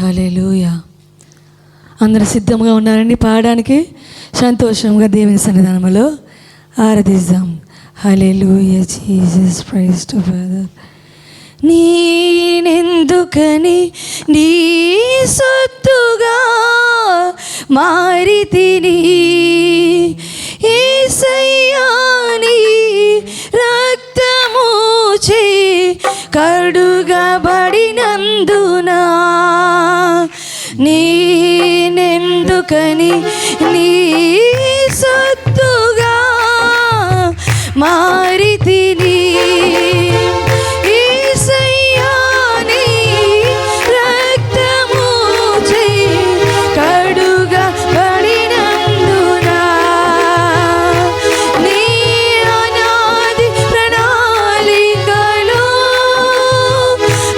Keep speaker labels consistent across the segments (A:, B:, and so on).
A: హల్లెలూయా. అందరూ సిద్ధంగా ఉన్నారండి పాడడానికి? సంతోషంగా దేవుని సన్నిధానంలో ఆరాధిద్దాం. హల్లెలూయా జీసస్, ప్రైజ్ టు ఫాదర్. నేనెందుకని నీ సొత్తుగా మారితిని, యేసయ్యా నీ రక్తము చే కడుగబడినందునా, నేనెందుకని నీ సొత్తుగా మారితిని, యేసయ్యా నీ రక్తము చే కడుగబడినందునా, నీ అనాది ప్రణాళికలో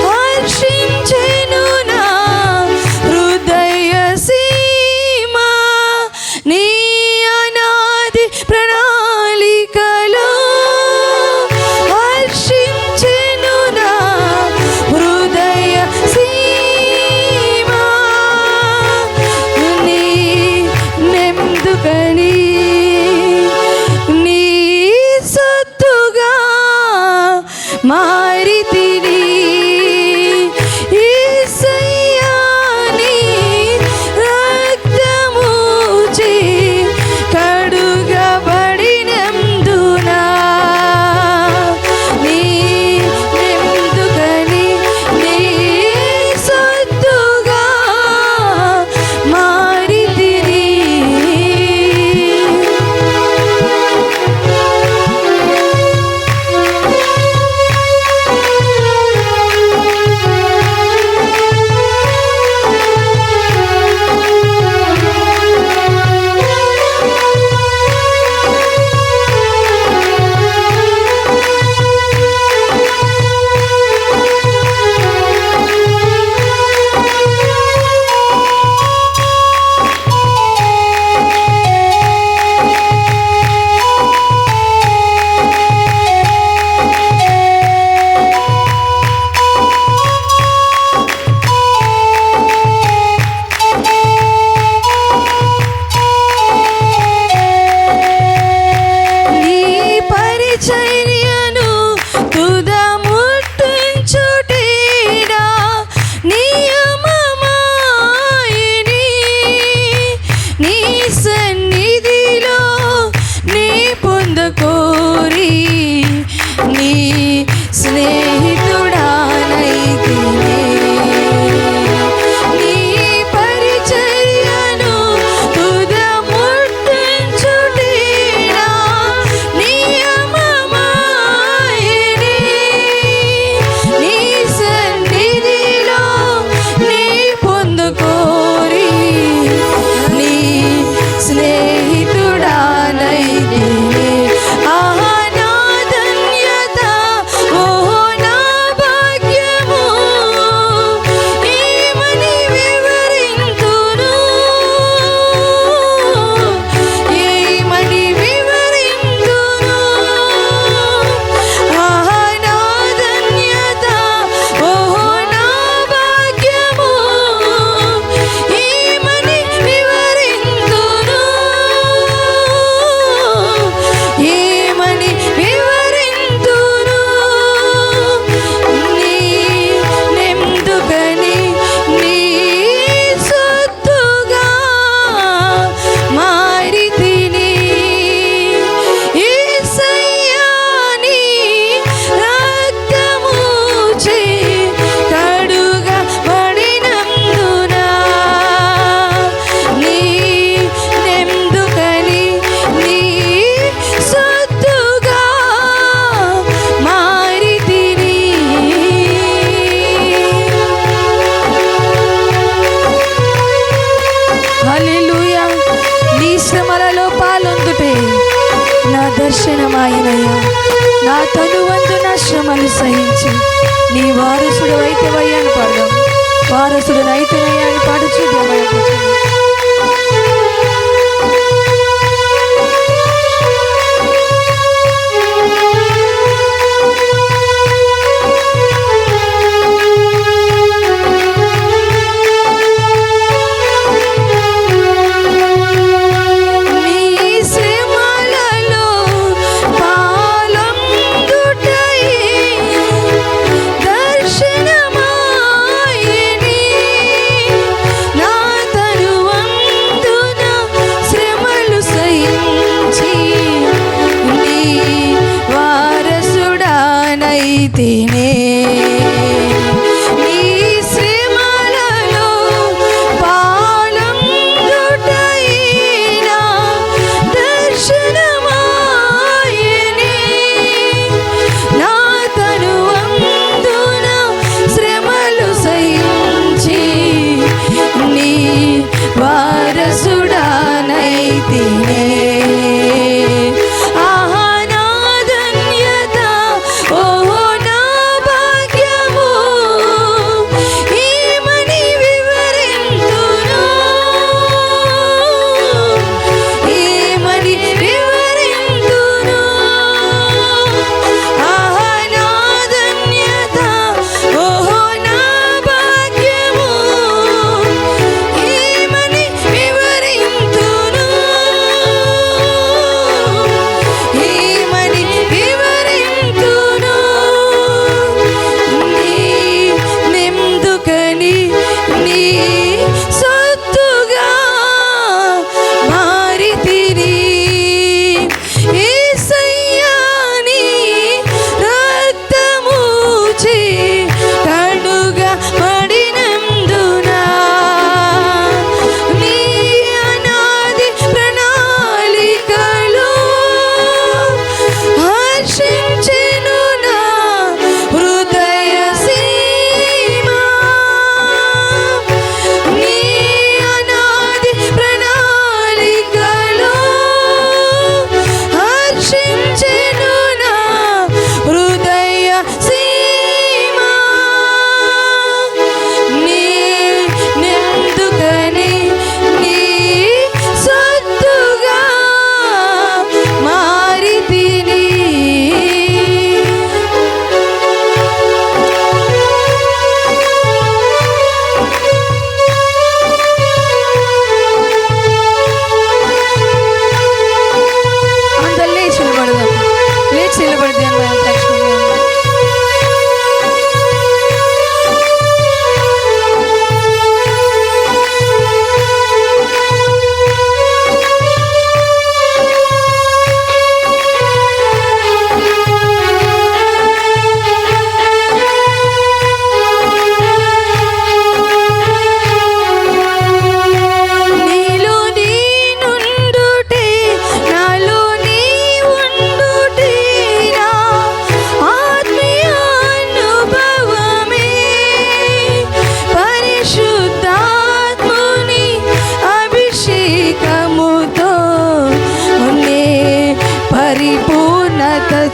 A: హర్షించెను నా హృదయ సీమ, నీ అనాది ప్రణాళికలో హర్షించెను నా హృదయ సీమ, నేనెందుకని నీ సొత్తుగా మారితిని, యేసయ్యా నీ రక్తము చే కడుగబడినందునా, నేనెందుకని నీ సొత్తుగా మారితిని. నీ పరిచర్యను తుదముట్టించుటేనా నియమమాయని, నీ సన్నిధిలో నీ పొందకోరి నీ స్నేహితుడానైతిని, నీ పరిచర్యను తుదముట్టించుటేనా నియమమాయని, నీ సన్నిధిలో నీ పొందుకోరి నీ స్నేహితుడానైతిని. ఆహా నా ధన్యత, ఓహో నా భాగ్యము, ఏమని వివరింతును, ఏమని వివరింతును, ఆహా నా ధన్యత, ఓహో నా భాగ్యము, ఏమని వివరింతును, ఏమని వివరింతును, నేనెందుకని నీ సొత్తుగా మారితిని, యేసయ్యా నీ రక్తము చే కడుగబడినందునా, నేనెందుకని నీ సొత్తుగా మారితిని. హల్లెలూయా. నీ శ్రమలలో పాలొందుటే నా దర్శనమాయినయ్యా, నా తనువందు నా శ్రమలు సహించి నీ వారసుడు అయితే వయ్యాను పాడదాం. వారసుడు నైతేనయ్యా అని పాడుచు దేవయ్య.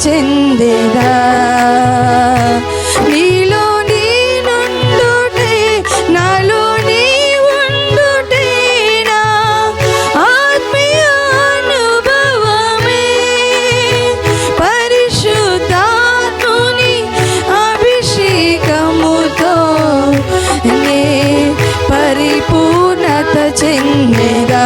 A: చెందేదా. నీలో నేనుండుటే నాలో నీ ఉండుటే నా ఆత్మీయ అనుభవమే. పరిశుద్ధాత్ముని అభిషేకముతో నే పరిపూర్ణత చెందేదా.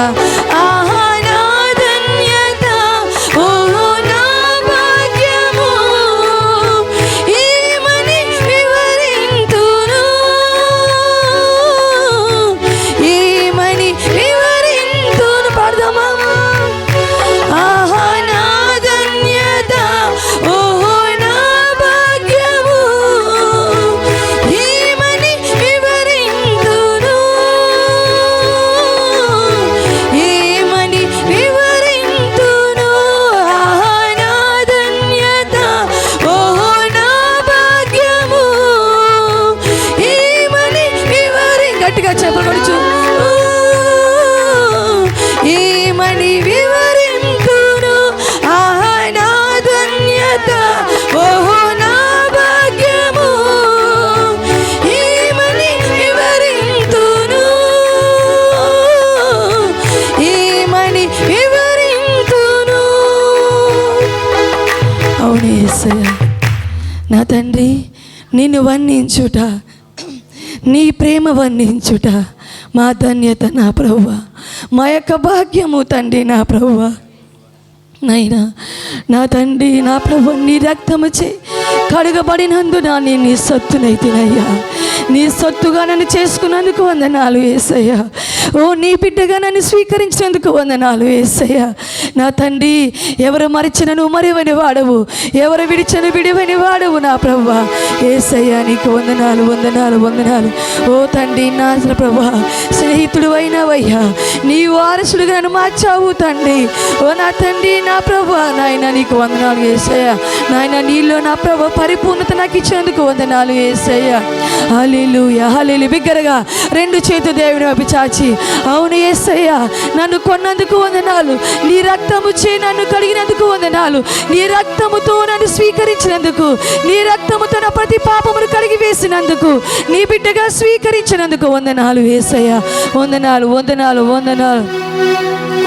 A: ఏమని వివరింతును నా ధన్యత ఓహో నా భాగ్యము. ఏమని వివరింతును ఏమని వివరింతును. అవును యేసయ్యా నా తండ్రి, నిన్ను వర్ణించుట, నీ ప్రేమ వర్ణించుట మా ధన్యత నా ప్రభువా, మా యొక్క భాగ్యము తండ్రి నా ప్రభువా. నైనా నా తండ్రి నా ప్రభు, నీ రక్తము చే కడుగబడినందున నేను నీ సొత్తునైతినయ్యా. నీ సొత్తుగా నన్ను చేసుకున్నందుకు వందనాలు యేసయ్యా. ఓ నీ బిడ్డగా నన్ను స్వీకరించినందుకు వందనాలు యేసయ్యా. నా తండ్రి, ఎవరు మరిచినను మరివని వాడవు, ఎవరు విడిచను విడివని వాడవు నా ప్రభువా. యేసయ్యా నీకు వందనాలు వందనాలు వందనాలు. ఓ తండ్రి నా ప్రభువా, స్నేహితుడు అయినవయ్యా, నీ వారసుడుగా నన్ను మార్చావు తండ్రి. ఓ నా తండ్రి నా ప్రభువా, నాయన నీకు వందనాలు యేసయ్యా. నాయన నీలో నా ప్రభు పరిపూర్ణత నాకు ఇచ్చినందుకు వందనాలు యేసయ్యా. హల్లెలూయా హల్లెలూయా. బిగ్గరగా రెండు చేతులు దేవుని వైపు చాచి, అవును యేసయ్యా, నన్ను కొన్నందుకు వందనాలు, నీ రక్తము చే నన్ను కడిగినందుకు వందనాలు, నీ రక్తముతో నన్ను స్వీకరించినందుకు, నీ రక్తముతో నా ప్రతి పాపమును కడిగి వేసినందుకు, నీ బిడ్డగా స్వీకరించినందుకు వందనాలు యేసయ్యా. వందనాలు వందనాలు వందనాలు.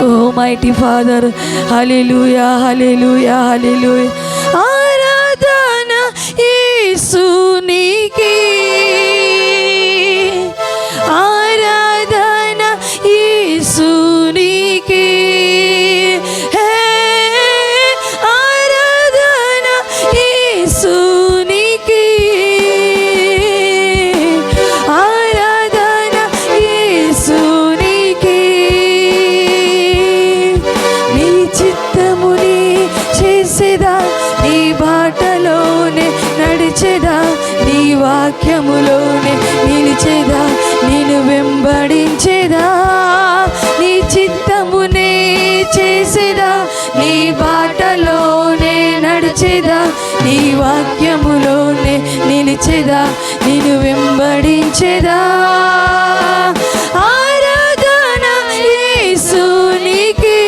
A: ఓ మైటీ ఫాదర్, హల్లెలూయా హల్లెలూయా హల్లెలూయా. ఆరాధన యేసునికే, ఆరాధన యేసునికే, ఆరాధన యేసునికే, ఆరాధన యేసునికే. నీ చిత్తముని చేసేదా, నీ బాటలోనే నడిచేదా, నీ వాక్యములోనే నిలిచేదా, నేను వెంబడించేదా. నీ చిత్తమునే చేసేదా, నీ బాటలోనే నడిచేదా, నీ వాక్యములోనే నిలిచేదా, నేను వెంబడించేదా. ఆరాధన యేసునికే,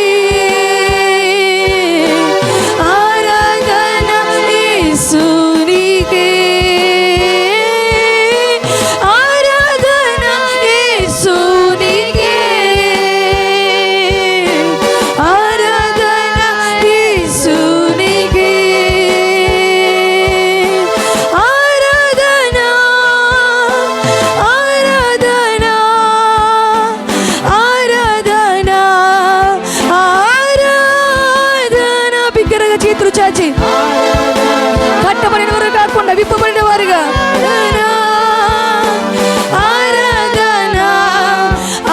A: ఆరాధన యేసునికే, ఆరాధన యేసునికే, ఆరాధన యేసునికే, ఆరాధన ఆరాధన ఆరాధన ఆరాధన. బిగ్గరగా చేతులు చాచి, కట్టబడిన వారు కాకుండా విప్పబడిన వారుగా ఆరాధన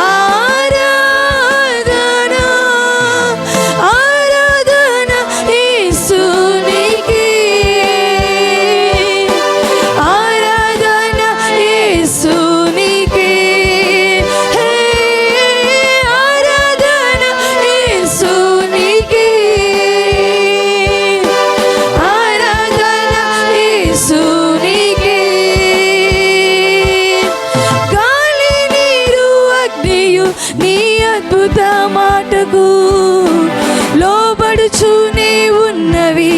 A: ఆరాధన ఆరాధన యేసునికే, ఆరాధన యేసునికే, ఆరాధన యేసునికే, ఆరాధన యేసునికే. గాలి నీరు అగ్నియు నీ అద్భుత మాటకు లోబడుచూనే ఉన్నవి.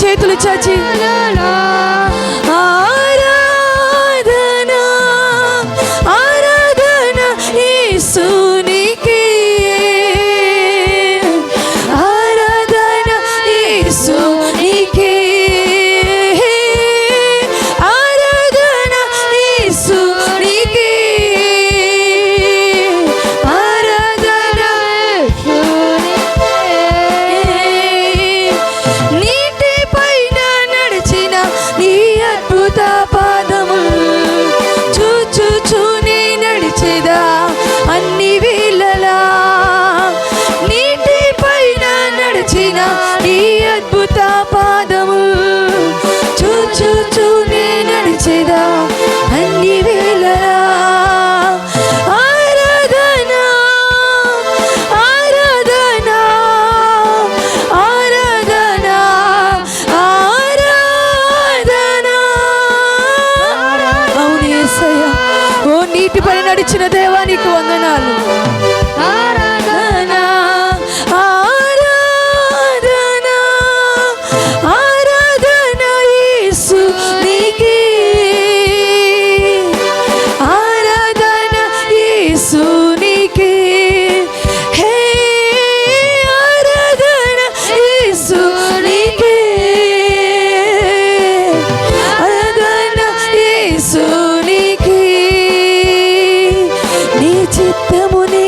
A: చేతులు చాచి ఆరాధనా ఆరాధనా యేసునికే ఆరాధనా యేసునికే ఆరాధనా యేసునికే ఆరాధనా నీటి పైన నడిచిన నీ అద్భుత పాదములు చూచుచూనే నడిచేదా అన్ని వేళలా నీటి పైన నడిచిన నీ అద్భుత పాదములు చూచుచూనే నడిచేదా అన్ని వేళలా ఆరాధనా ఆరాధనా ఆరాధనా ఆరాధనా అవును యేసయ్య ఓ నీటిపై నడిచిన దేవానికి వందనాలు ఆరాధనా ఆరాధనా ఆరాధనా యేసునికే ఆరాధనా యేసునికే హే ఆరాధనా యేసునికే ఆరాధనా యేసునికే నీ చిత్తమునే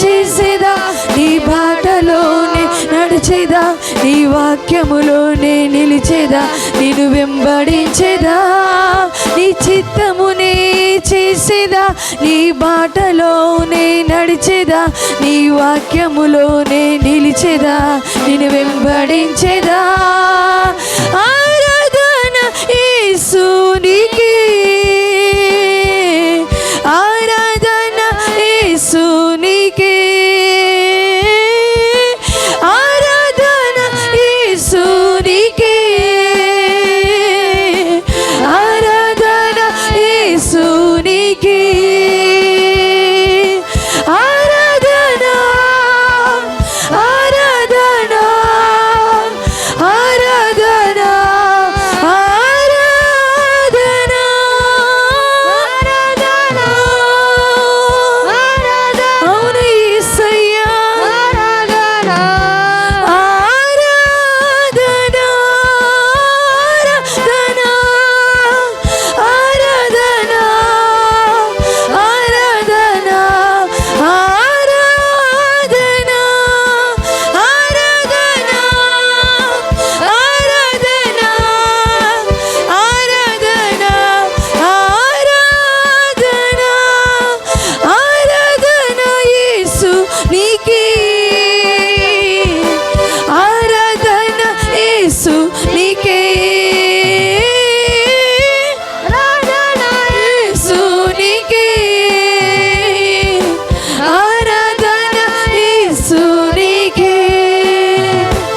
A: చేసేదా నీ బాటలోనే నడిచేదా నీ వాక్యములోనే నిలిచేదా నిన్ను వెంబడించేదా నీ చిత్తమునే చేసేదా నీ బాటలోనే నడిచేదా నీ వాక్యములోనే నిలిచేదా నిన్ను వెంబడించేదా ఆరాధన యేసునికే ఆరాధన యేసునికే ఆరాధన యేసునికే ఆరాధన యేసునికే ఆరాధన ఆరాధన ఆరాధన ఆరాధన అవును యేసయ్యా ఆరాధన ఆరాధన ఆరాధన ఆరాధన ఆరాధన ఆరాధన ఆరాధన ఆరాధన ఆరాధన ఆరాధన యేసునికే ఆరాధన యేసునికే ఆరాధన యేసునికే ఆరాధన యేసునికే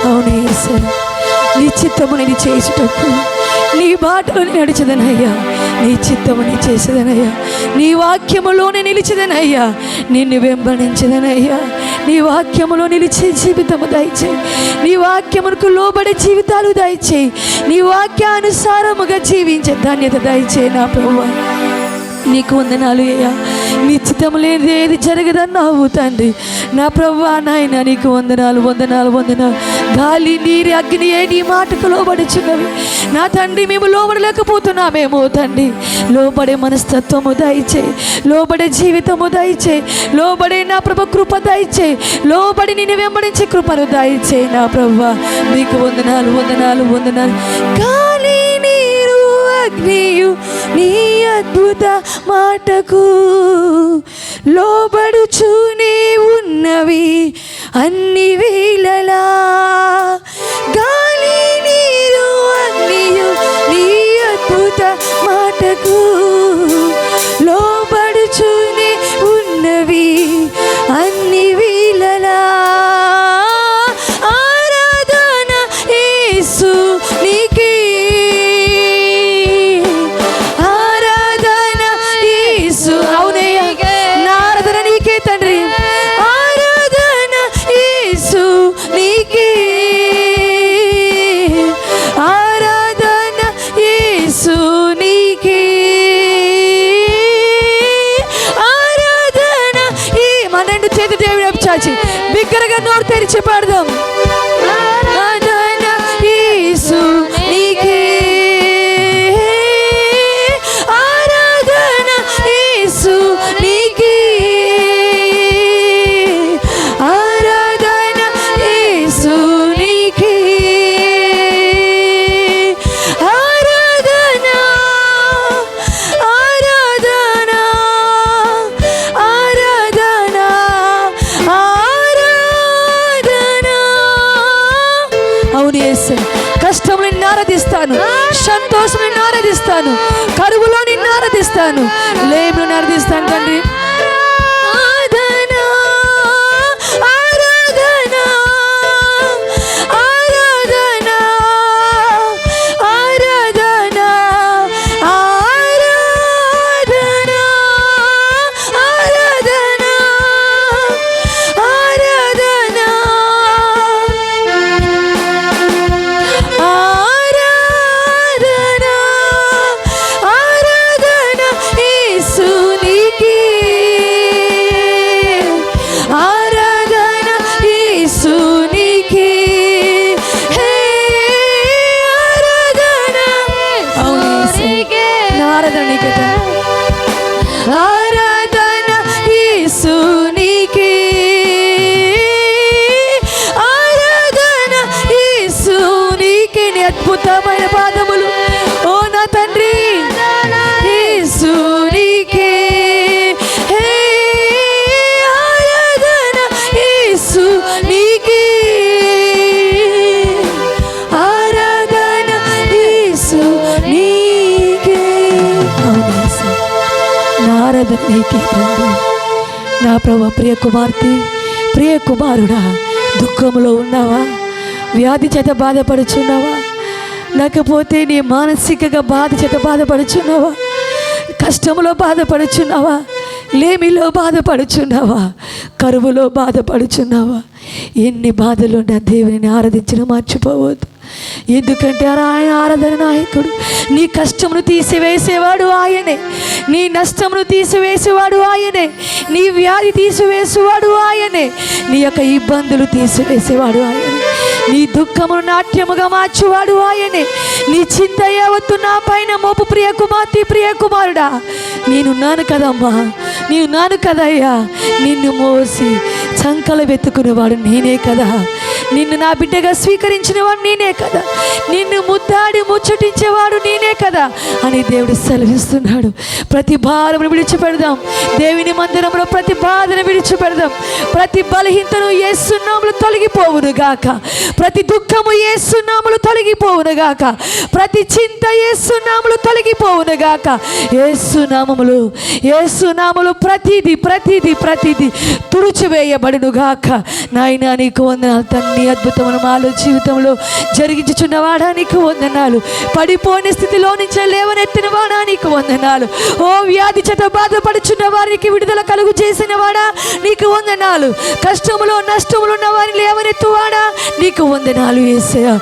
A: అవును యేసయ్య నీ చిత్తముని చేసుటకు నీ బాటలోనే నడిచదనయ్యా నీ చిత్తముని చేసేదనయ్యా నీ వాక్యములోనే నిలిచదనయ్యా నిన్ను వెంబడించదనయ్యా నీ వాక్యములో నిలిచే జీవితము దయచేయి నీ వాక్యమునకు లోబడే జీవితాలు దయచేయి నీ వాక్యానుసారముగా జీవించే ధన్యత దయచేయి నా ప్రభువా నీకు వందనాలు అయ్యా నీ చిత్తము లేనిది ఏది జరగదన్నావు తండ్రి నా ప్రభువా నాయన నీకు వందనాలు వందనాలు వందనాలు గాలి నీరు అగ్ని ఏ నీ మాటకు లోబడుచున్నవి నా తండ్రి మేము లోబడలేకపోతున్నామేమో తండ్రి లోబడే మనస్తత్వము దయచేయి లోబడే జీవితము దయచేయి లోబడే నా ప్రభు కృప దయచేయి లోబడి నిన్ను వెంబడించే కృపను దయచేయి నా ప్రభువా నీకు వందనాలు వందనాలు వందనాలు గాలి నీరు అగ్నియు నీ అద్భుత మాటకు లోబడుచూనే ఉన్నవి అన్ని వేళలా గాలి నీరు అగ్నియు నీ అద్భుత మాటకు లోబడుచూనే ఉన్నవి అన్ని వేళలా ఆరాధన యేసునికే ఆరాధన యేసు అవునయ్యా నా ఆరాధన నీకే తండ్రి ఆరాధన యేసునికే చాచి బిగ్గరగా నోరు తెరిచి పాడదాం. ఆరాధన యేసు నీకే, ఆరాధన యేసు నీకే, ఆరాధన యేసు నీకే, ఆరాధన ఆరాధన ఆరాధన ఆరాధన. అవును యేసే, కష్టంలో నిన్ను ఆరాధిస్తాను, సంతోషం నిన్ను ఆరాధిస్తాను, కరువులో నిన్ను ఆరాధిస్తాను, లేమిలో ఆరాధిస్తాను తండ్రి. ఆరాధన ఆరాధన ఆరాధన ఆరాధన ఆరాధన ఆరాధన ఆరాధన ఆరాధన ఆరాధన యేసు నీకే, ఆరాధన యేసు నీకే, హే ఆరాధన. అవును యేసే, నా ఆరాధన నీకే తండ్రి. ఆరాధన యేసు నీకే, ఆరాధన యేసు నీకే. నీ అద్భుతమైన పాదములు ఓ నా తండ్రి యేసు నీకే, హే ఆరాధన యేసు నీకే, ఆరాధన యేసు నీకే. అవును యేసు, నా ఆరాధన నీకే తండ్రి. నా ప్రభు, ప్రియ కుమార్తె, ప్రియ కుమారుడా, దుఃఖంలో ఉన్నావా? వ్యాధి చేత బాధపడుచున్నావా? లేకపోతే నీ మానసికంగా బాధ చేత బాధపడుచున్నావా? కష్టంలో బాధపడుచున్నావా? లేమిలో బాధపడుచున్నావా? కరువులో బాధపడుచున్నావా? ఎన్ని బాధలు నా దేవుని ఆరాధించడం మర్చిపోవద్దు. ఎందుకంటే ఆయన ఆరాధన నాయకుడు. నీ కష్టమును తీసివేసేవాడు ఆయనే, నీ నష్టమును తీసివేసేవాడు ఆయనే, నీ వ్యాధి తీసివేసేవాడు ఆయనే, నీ యొక్క ఇబ్బందులు తీసివేసేవాడు ఆయనే, నీ దుఃఖమును నాట్యముగా మార్చువాడు ఆయనే. నీ చింత యావత్తు నా పైన మోపు ప్రియ కుమార్తె, ప్రియ కుమారుడా. నేనున్నాను కదమ్మా, నేనున్నాను కదయ్యా. నిన్ను మోసి చంకలు వెతుకునేవాడు నేనే కదా, నిన్ను నా బిడ్డగా స్వీకరించినవాడు నేనే కదా, నిన్ను ముద్దాడి ముచ్చటించేవాడు నేనే కదా అని దేవుడు సెలవిస్తున్నాడు. ప్రతి భారమును విడిచిపెడదాం, దేవుని మందిరంలో ప్రతి బాధను విడిచిపెడదాం. ప్రతి బలహీనతను యేసు నామములో తొలగిపోవును గాక, ప్రతి దుఃఖము యేసు నామములో తొలగిపోవును గాక, ప్రతి చింత యేసు నామములో తొలగిపోవును గాక. యేసు నామములో, యేసు నామములో ప్రతిది ప్రతిది ప్రతిది తుడిచివేయబడును గాక. నాయనా నీకు వందనాలు తండ్రి. అద్భుతమైన మాలో జీవితంలో జరిగించుచున్న వాడా నీకు వందనాలు. పడిపోయిన స్థితిలో నుంచి లేవనెత్తిన వాడా నీకు వందనాలు. ఓ వ్యాధి చేత బాధపడుచున్న వారికి విడుదల కలుగు చేసిన వాడా నీకు వందనాలు. కష్టములో నష్టములు ఉన్న వారిని లేవనెత్తువాడా నీకు వందనాలు యేసయ్యా.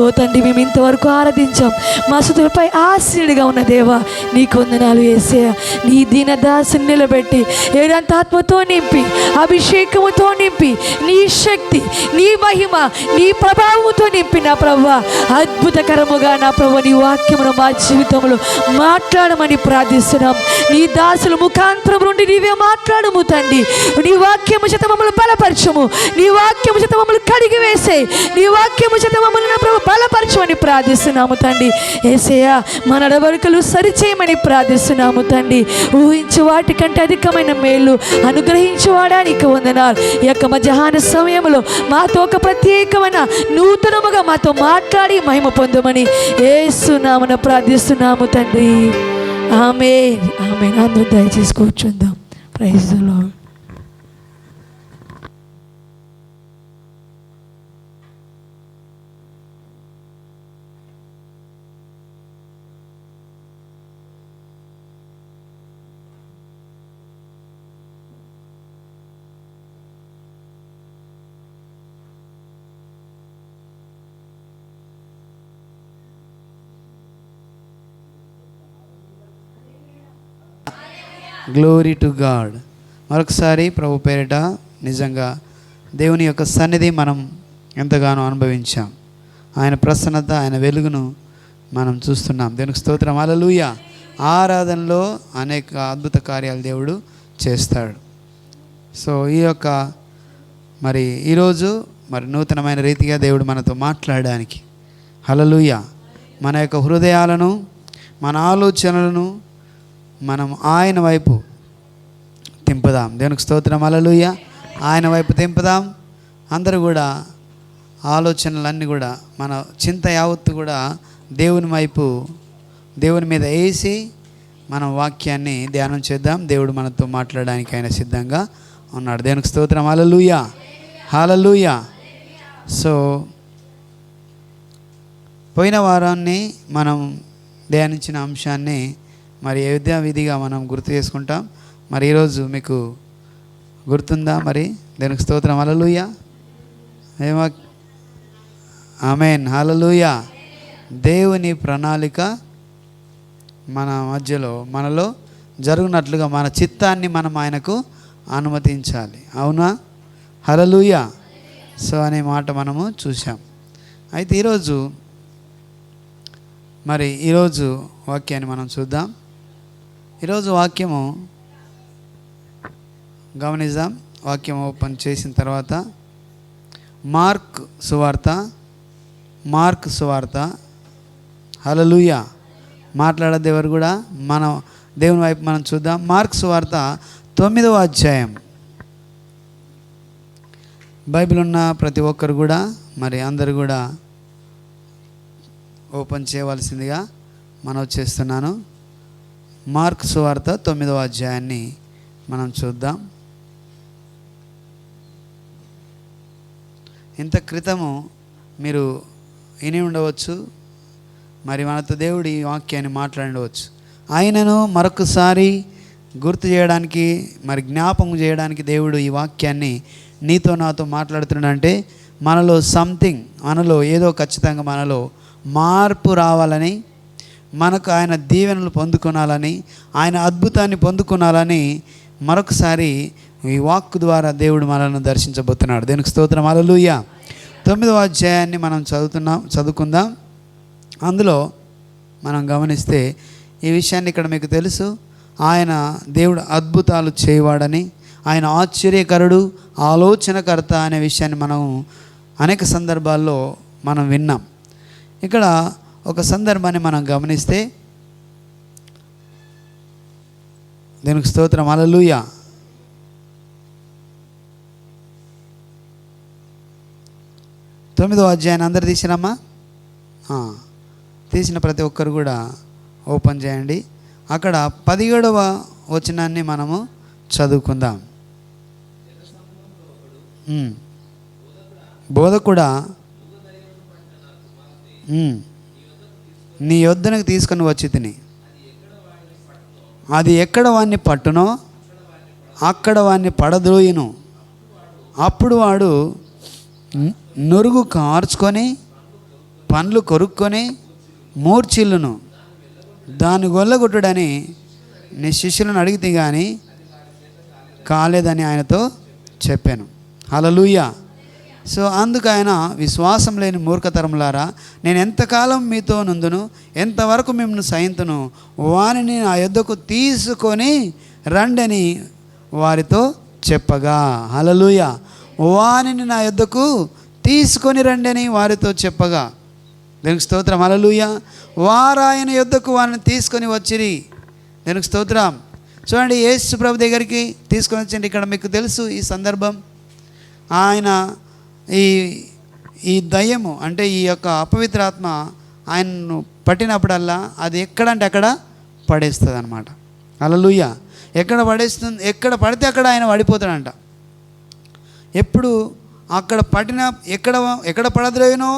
A: ఓ తండ్రి, మేము ఇంతవరకు ఆరాధించాం, మా సుతులపై ఆశీనుడిగా ఉన్న దేవా నీకు వందనాలు యేసయ్యా. నీ దీన దాసుని నిలబెట్టి ఏడంత ఆత్మతో నింపి, అభిషేకముతో నింపి, నీ శక్తి, నీ మహిమ, నీ ప్రభావముతో నింపి నా ప్రభువా, అద్భుతకరముగా నా ప్రభువా నీ వాక్యమును మా జీవితంలో మాట్లాడమని ప్రార్థిస్తున్నాం. నీ దాసుల ముఖాంతరం నుండి నీవే మాట్లాడము తండ్రి. నీ వాక్యము చేత మమ్మల్ని బలపరచము, నీ వాక్యము చేత మమ్మల్ని కడిగి వేసే, నీ వాక్యము చేత మమ్మల్ని నా ప్రభు బలపరచమని ప్రార్థిస్తున్నాము తండ్రి. యేసయ్యా, మా నడవడికలు సరిచేయమని ప్రార్థిస్తున్నాము తండ్రి. ఊహించు వాటికంటే అధికమైన మేలు అనుగ్రహించువాడా నీకు వందనాలు. ఈ యొక్క మధ్యాహ్న సమయంలో మాతో ఒక ప్రత్యేకమైన నూతనముగా మాతో మాట్లాడి మహిమ పొందమని యేసు నామమున ప్రార్థిస్తున్నాము తండ్రి. ఆమేన్, ఆమేన్. అందరూ దయచేసి కూర్చుందాం. Praise the Lord.
B: Glory to God. మరొకసారి ప్రభు పేరిట నిజంగా దేవుని యొక్క సన్నిధి మనం ఎంతగానో అనుభవించాం. ఆయన ప్రసన్నత, ఆయన వెలుగును మనం చూస్తున్నాం. దేవునికి స్తోత్రం. హల్లెలూయా. ఆరాధనలో అనేక అద్భుత కార్యాలు దేవుడు చేస్తాడు. సో ఈ యొక్క మరి ఈరోజు మరి నూతనమైన రీతిగా దేవుడు మనతో మాట్లాడడానికి, హల్లెలూయా, మన యొక్క హృదయాలను, మన ఆలోచనలను మనం ఆయన వైపు తింపుదాం. దేవునికి స్తోత్రం. హల్లెలూయా. ఆయన వైపు తింపుదాం. అందరూ కూడా ఆలోచనలన్నీ కూడా, మన చింత యావత్తు కూడా దేవుని వైపు, దేవుని మీద వేసి మనం వాక్యాన్ని ధ్యానం చేద్దాం. దేవుడు మనతో మాట్లాడడానికి ఆయన సిద్ధంగా ఉన్నాడు. దేవునికి స్తోత్రం. హల్లెలూయా, హల్లెలూయా. సో పోయిన వారాన్ని మనం ధ్యానించిన అంశాన్ని మరి యథావిధిగా మనం గుర్తు చేసుకుంటాం. మరి ఈరోజు మీకు గుర్తుందా? మరి దేవునికి స్తోత్రం. హల్లెలూయా. ఏమో ఆమేన్. హల్లెలూయా. దేవుని ప్రణాళిక మన మధ్యలో, మనలో జరుగునట్లుగా మన చిత్తాన్ని మనం ఆయనకు అనుమతించాలి. అవునా? హల్లెలూయా. సో అనే మాట మనము చూసాం. అయితే ఈరోజు వాక్యాన్ని మనం చూద్దాం. ఈరోజు వాక్యము గమనిద్దాం. వాక్యం ఓపెన్ చేసిన తర్వాత మార్క్ సువార్త. హల్లెలూయా. మాట్లాడద్దు ఎవరు కూడా, మనం దేవుని వైపు మనం చూద్దాం. మార్క్ సువార్త 9వ అధ్యాయం. బైబిల్ ఉన్న ప్రతి ఒక్కరు కూడా మరి అందరు కూడా ఓపెన్ చేయవలసిందిగా మనం చేస్తున్నాను. మార్క్ సువార్త 9వ అధ్యాయాన్ని మనం చూద్దాం. ఇంత క్రితము మీరు విని ఉండవచ్చు, మరి మనతో దేవుడు ఈ వాక్యాన్ని మాట్లాడవచ్చు. ఆయనను మరొకసారి గుర్తు చేయడానికి, మరి జ్ఞాపకం చేయడానికి దేవుడు ఈ వాక్యాన్ని నీతో నాతో మాట్లాడుతున్నాడంటే మనలో ఏదో ఖచ్చితంగా మనలో మార్పు రావాలని, మనకు ఆయన దీవెనలు పొందుకోనాలని, ఆయన అద్భుతాన్ని పొందుకోనాలని మరొకసారి ఈ వాక్కు ద్వారా దేవుడు మనల్ని దర్శించబోతున్నాడు. దేవునికి స్తోత్రం. హల్లెలూయా. 9వ అధ్యాయాన్ని మనం చదువుకుందాం. అందులో మనం గమనిస్తే ఈ విషయాన్ని ఇక్కడ మీకు తెలుసు, ఆయన దేవుడు అద్భుతాలు చేయవాడని, ఆయన ఆశ్చర్యకరుడు, ఆలోచనకర్త అనే విషయాన్ని మనం అనేక సందర్భాల్లో మనం విన్నాం. ఇక్కడ ఒక సందర్భాన్ని మనం గమనిస్తే, దేవునికి స్తోత్రం. హల్లెలూయా. తొమ్మిదవ అధ్యాయాన్ని అందరు తీసినమ్మా? తీసిన ప్రతి ఒక్కరు కూడా ఓపెన్ చేయండి. అక్కడ 17వ వచనాన్ని మనము చదువుకుందాం. బోధకుడా, నీ యొద్దకు తీసుకొని వచ్చి తిని, అది ఎక్కడ వాణ్ణి పట్టునో అక్కడ వాణ్ణి పడద్రోయును. అప్పుడు వాడు నురుగు కార్చుకొని పండ్లు కొరుక్కొని మూర్చిల్లును. దాన్ని గొల్లగొట్టుడని నీ శిష్యులను అడిగితే కానీ కాలేదని ఆయనతో చెప్పాను. హల్లెలూయా. సో అందుకు ఆయన, విశ్వాసం లేని మూర్ఖతరములారా, నేను ఎంతకాలం మీతో నుందును, ఎంతవరకు మిమ్మల్ని సహింతును, వానిని నా యొద్దకు తీసుకొని రండని వారితో చెప్పగా. హల్లెలూయా. వానిని నా యొద్దకు తీసుకొని రండని వారితో చెప్పగా. దేవునికి స్తోత్రం. హల్లెలూయా. వారు ఆయన యొద్దకు వారిని తీసుకొని వచ్చిరి. దేవునికి స్తోత్రం. చూడండి, యేసు ప్రభు దగ్గరికి తీసుకొని వచ్చండి. ఇక్కడ మీకు తెలుసు ఈ సందర్భం, ఆయన ఈ దయ్యము అంటే ఈ యొక్క అపవిత్రాత్మ ఆయన్ను పట్టినప్పుడల్లా అది ఎక్కడంటే అక్కడ పడేస్తుంది అనమాట. హల్లెలూయా. ఎక్కడ పడేస్తుంది, ఎక్కడ పడితే అక్కడ ఆయన పడిపోతాడంట. ఎప్పుడు అక్కడ పట్టిన ఎక్కడ పడద్రోయినో,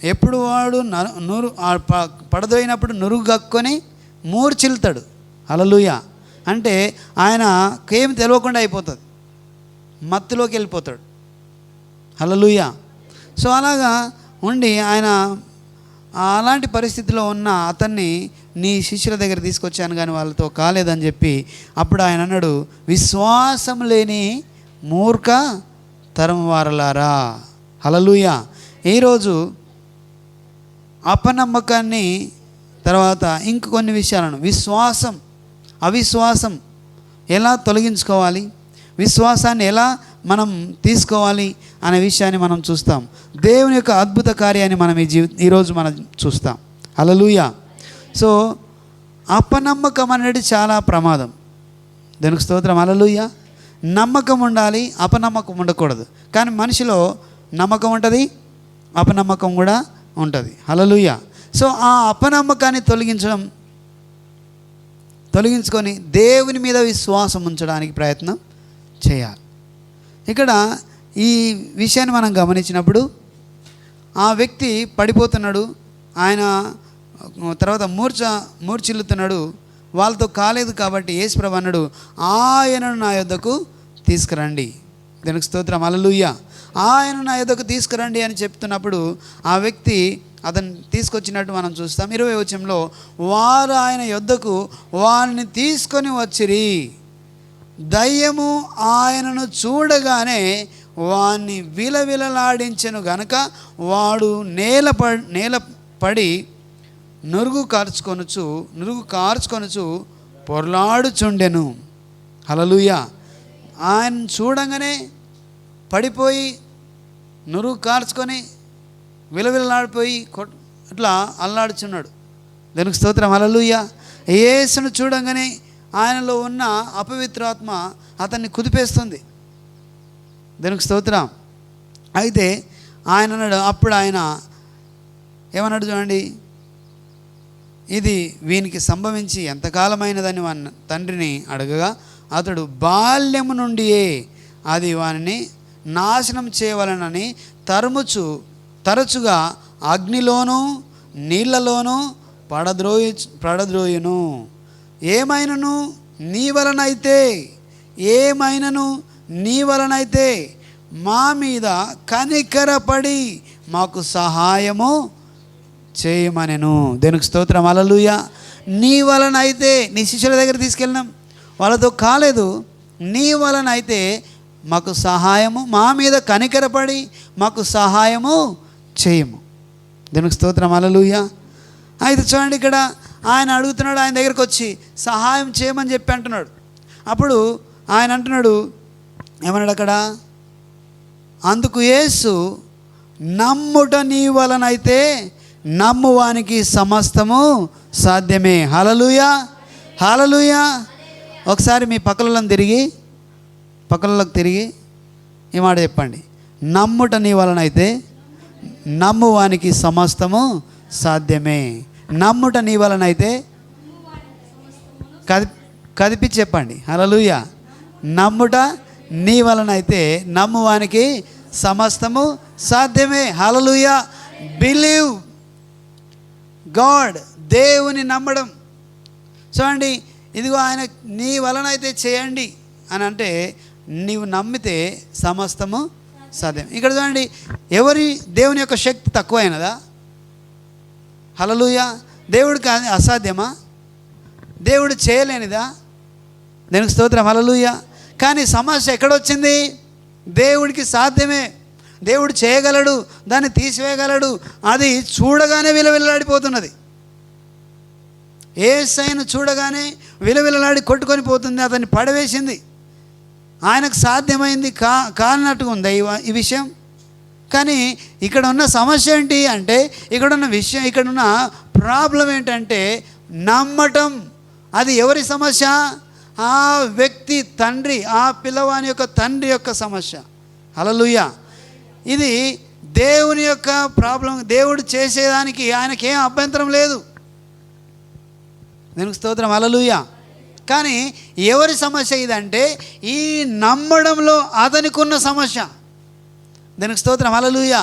B: ఎప్పుడు వాడు పడద్రోయినప్పుడు నురుగు కక్కుని మూర్చిల్తాడు. హల్లెలూయా. అంటే ఆయనకేమి తెలియకుండా అయిపోతుంది, మత్తులోకి వెళ్ళిపోతాడు. హల్లెలూయా. సో అలాగా ఉండి ఆయన అలాంటి పరిస్థితిలో ఉన్న అతన్ని నీ శిష్యుల దగ్గర తీసుకొచ్చాను కానీ వాళ్ళతో కాలేదని చెప్పి అప్పుడు ఆయన అన్నాడు, విశ్వాసం లేని మూర్ఖ తరం వారలారా. హల్లెలూయా. ఈరోజు అపనమ్మకాన్ని, తర్వాత ఇంక కొన్ని విషయాలను, విశ్వాసం అవిశ్వాసం ఎలా తొలగించుకోవాలి, విశ్వాసాన్ని ఎలా మనం తీసుకోవాలి అనే విషయాన్ని మనం చూస్తాం. దేవుని యొక్క అద్భుత కార్యాన్ని మనం ఈరోజు మనం చూస్తాం. హల్లెలూయా. సో అపనమ్మకం అనేది చాలా ప్రమాదం. దేవునికి స్తోత్రం. హల్లెలూయా. నమ్మకం ఉండాలి, అపనమ్మకం ఉండకూడదు. కానీ మనిషిలో నమ్మకం ఉంటుంది, అపనమ్మకం కూడా ఉంటుంది. హల్లెలూయా. సో ఆ అపనమ్మకాన్ని తొలగించుకొని దేవుని మీద విశ్వాసం ఉంచడానికి ప్రయత్నం చేయాలి. ఇక్కడ ఈ విషయాన్ని మనం గమనించినప్పుడు ఆ వ్యక్తి పడిపోతున్నాడు, ఆయన తర్వాత మూర్ఛిల్లుతున్నాడు. వాళ్ళతో కాలేదు కాబట్టి యేసుప్రభు అన్నాడు, ఆయనను నా యొద్దకు తీసుకురండి. దానికి స్తోత్రం. హల్లెలూయా. ఆయన నా యొద్దకు తీసుకురండి అని చెప్తున్నప్పుడు ఆ వ్యక్తి అతన్ని తీసుకొచ్చినట్టు మనం చూస్తాం. 20వ వచనంలో, వారు ఆయన యొద్దకు వారిని తీసుకొని వచ్చిరి. దయ్యము ఆయనను చూడగానే వాణ్ణి విలవిలలాడించెను గనుక వాడు నేలపడి నురుగు కార్చుకొనుచు పొర్లాడుచుండెను. హల్లెలూయా. ఆయన చూడంగానే పడిపోయి నురుగు కార్చుకొని విలవిలలాడిపోయి అట్లా అల్లాడుచున్నాడు. దానికి స్తోత్రం. హల్లెలూయా. యేసును చూడంగానే ఆయనలో ఉన్న అపవిత్రాత్మ అతన్ని కుదిపేస్తుంది. దానికి స్తోత్రం. అయితే ఆయన అన్నాడు, అప్పుడు ఆయన ఏమన్నాడు చూడండి, ఇది వీనికి సంభవించి ఎంతకాలమైనదని వాని తండ్రిని అడగగా అతడు బాల్యము నుండియే అది వానిని నాశనం చేయవలనని తరచుగా అగ్నిలోనూ నీళ్లలోనూ పడద్రోయును. ఏమైనను నీ వలనైతే మా మీద కనికరపడి మాకు సహాయము చేయమనెను. దేనికి స్తోత్రం. హల్లెలూయా. నీ వలనైతే, నీ శిష్యుల దగ్గర తీసుకెళ్ళినాం, వాళ్ళతో కాలేదు, నీ వలనైతే మాకు సహాయము, మా మీద కనికరపడి మాకు సహాయము చేయము. దేనికి స్తోత్రం. హల్లెలూయా. అయితే చూడండి, ఇక్కడ ఆయన అడుగుతున్నాడు, ఆయన దగ్గరికి వచ్చి సహాయం చేయమని చెప్పి అంటున్నాడు. అప్పుడు ఆయన అంటున్నాడు, ఏమన్నాడు అక్కడ, అందుకు యేసు, నమ్ముట నీ వలనైతే నమ్మువానికి సమస్తము సాధ్యమే. హల్లెలూయా. హల్లెలూయా. ఒకసారి మీ పక్కలలోకి తిరిగి ఈ మాట చెప్పండి, నమ్ముట నీ వలనైతే నమ్మువానికి సమస్తము సాధ్యమే. నమ్ముట నీ వలనైతే కదిపి చెప్పండి. హల్లెలూయా. నమ్ముట నీ వలనైతే నమ్మువానికి సమస్తము సాధ్యమే. హల్లెలూయా. బిలీవ్ గాడ్, దేవుని నమ్మడం. చూడండి, ఇదిగో ఆయన నీ వలనైతే చేయండి అని అంటే నీవు నమ్మితే సమస్తము సాధ్యం. ఇక్కడ చూడండి, దేవుని యొక్క శక్తి తక్కువైనదా? హల్లెలూయా. దేవుడికి అసాధ్యమా? దేవుడు చేయలేనిదా? దేవునికి స్తోత్రం. హల్లెలూయా. కానీ సమస్య ఎక్కడొచ్చింది? దేవుడికి సాధ్యమే, దేవుడు చేయగలడు, దాన్ని తీసివేయగలడు. అది చూడగానే విలవిలలాడిపోతున్నది. యేసయ్యను చూడగానే విలవిలలాడి కొట్టుకొని పోతుంది, అతన్ని పడవేసింది. ఆయనకు సాధ్యమైంది కానట్టుగా ఉంది ఈ విషయం. కానీ ఇక్కడ ఉన్న సమస్య ఏంటి అంటే, ఇక్కడున్న ప్రాబ్లం ఏంటంటే నమ్మటం. అది ఎవరి సమస్య? ఆ వ్యక్తి తండ్రి, ఆ పిల్లవాని యొక్క తండ్రి యొక్క సమస్య. హల్లెలూయా. ఇది దేవుని యొక్క ప్రాబ్లం. దేవుడు చేసేదానికి ఆయనకేం అభ్యంతరం లేదు. దేవునికి స్తోత్రం. హల్లెలూయా. కానీ ఎవరి సమస్య ఇదంటే ఈ నమ్మడంలో అతనికి ఉన్న సమస్య. దేవునికి స్తోత్రం. హల్లెలూయా.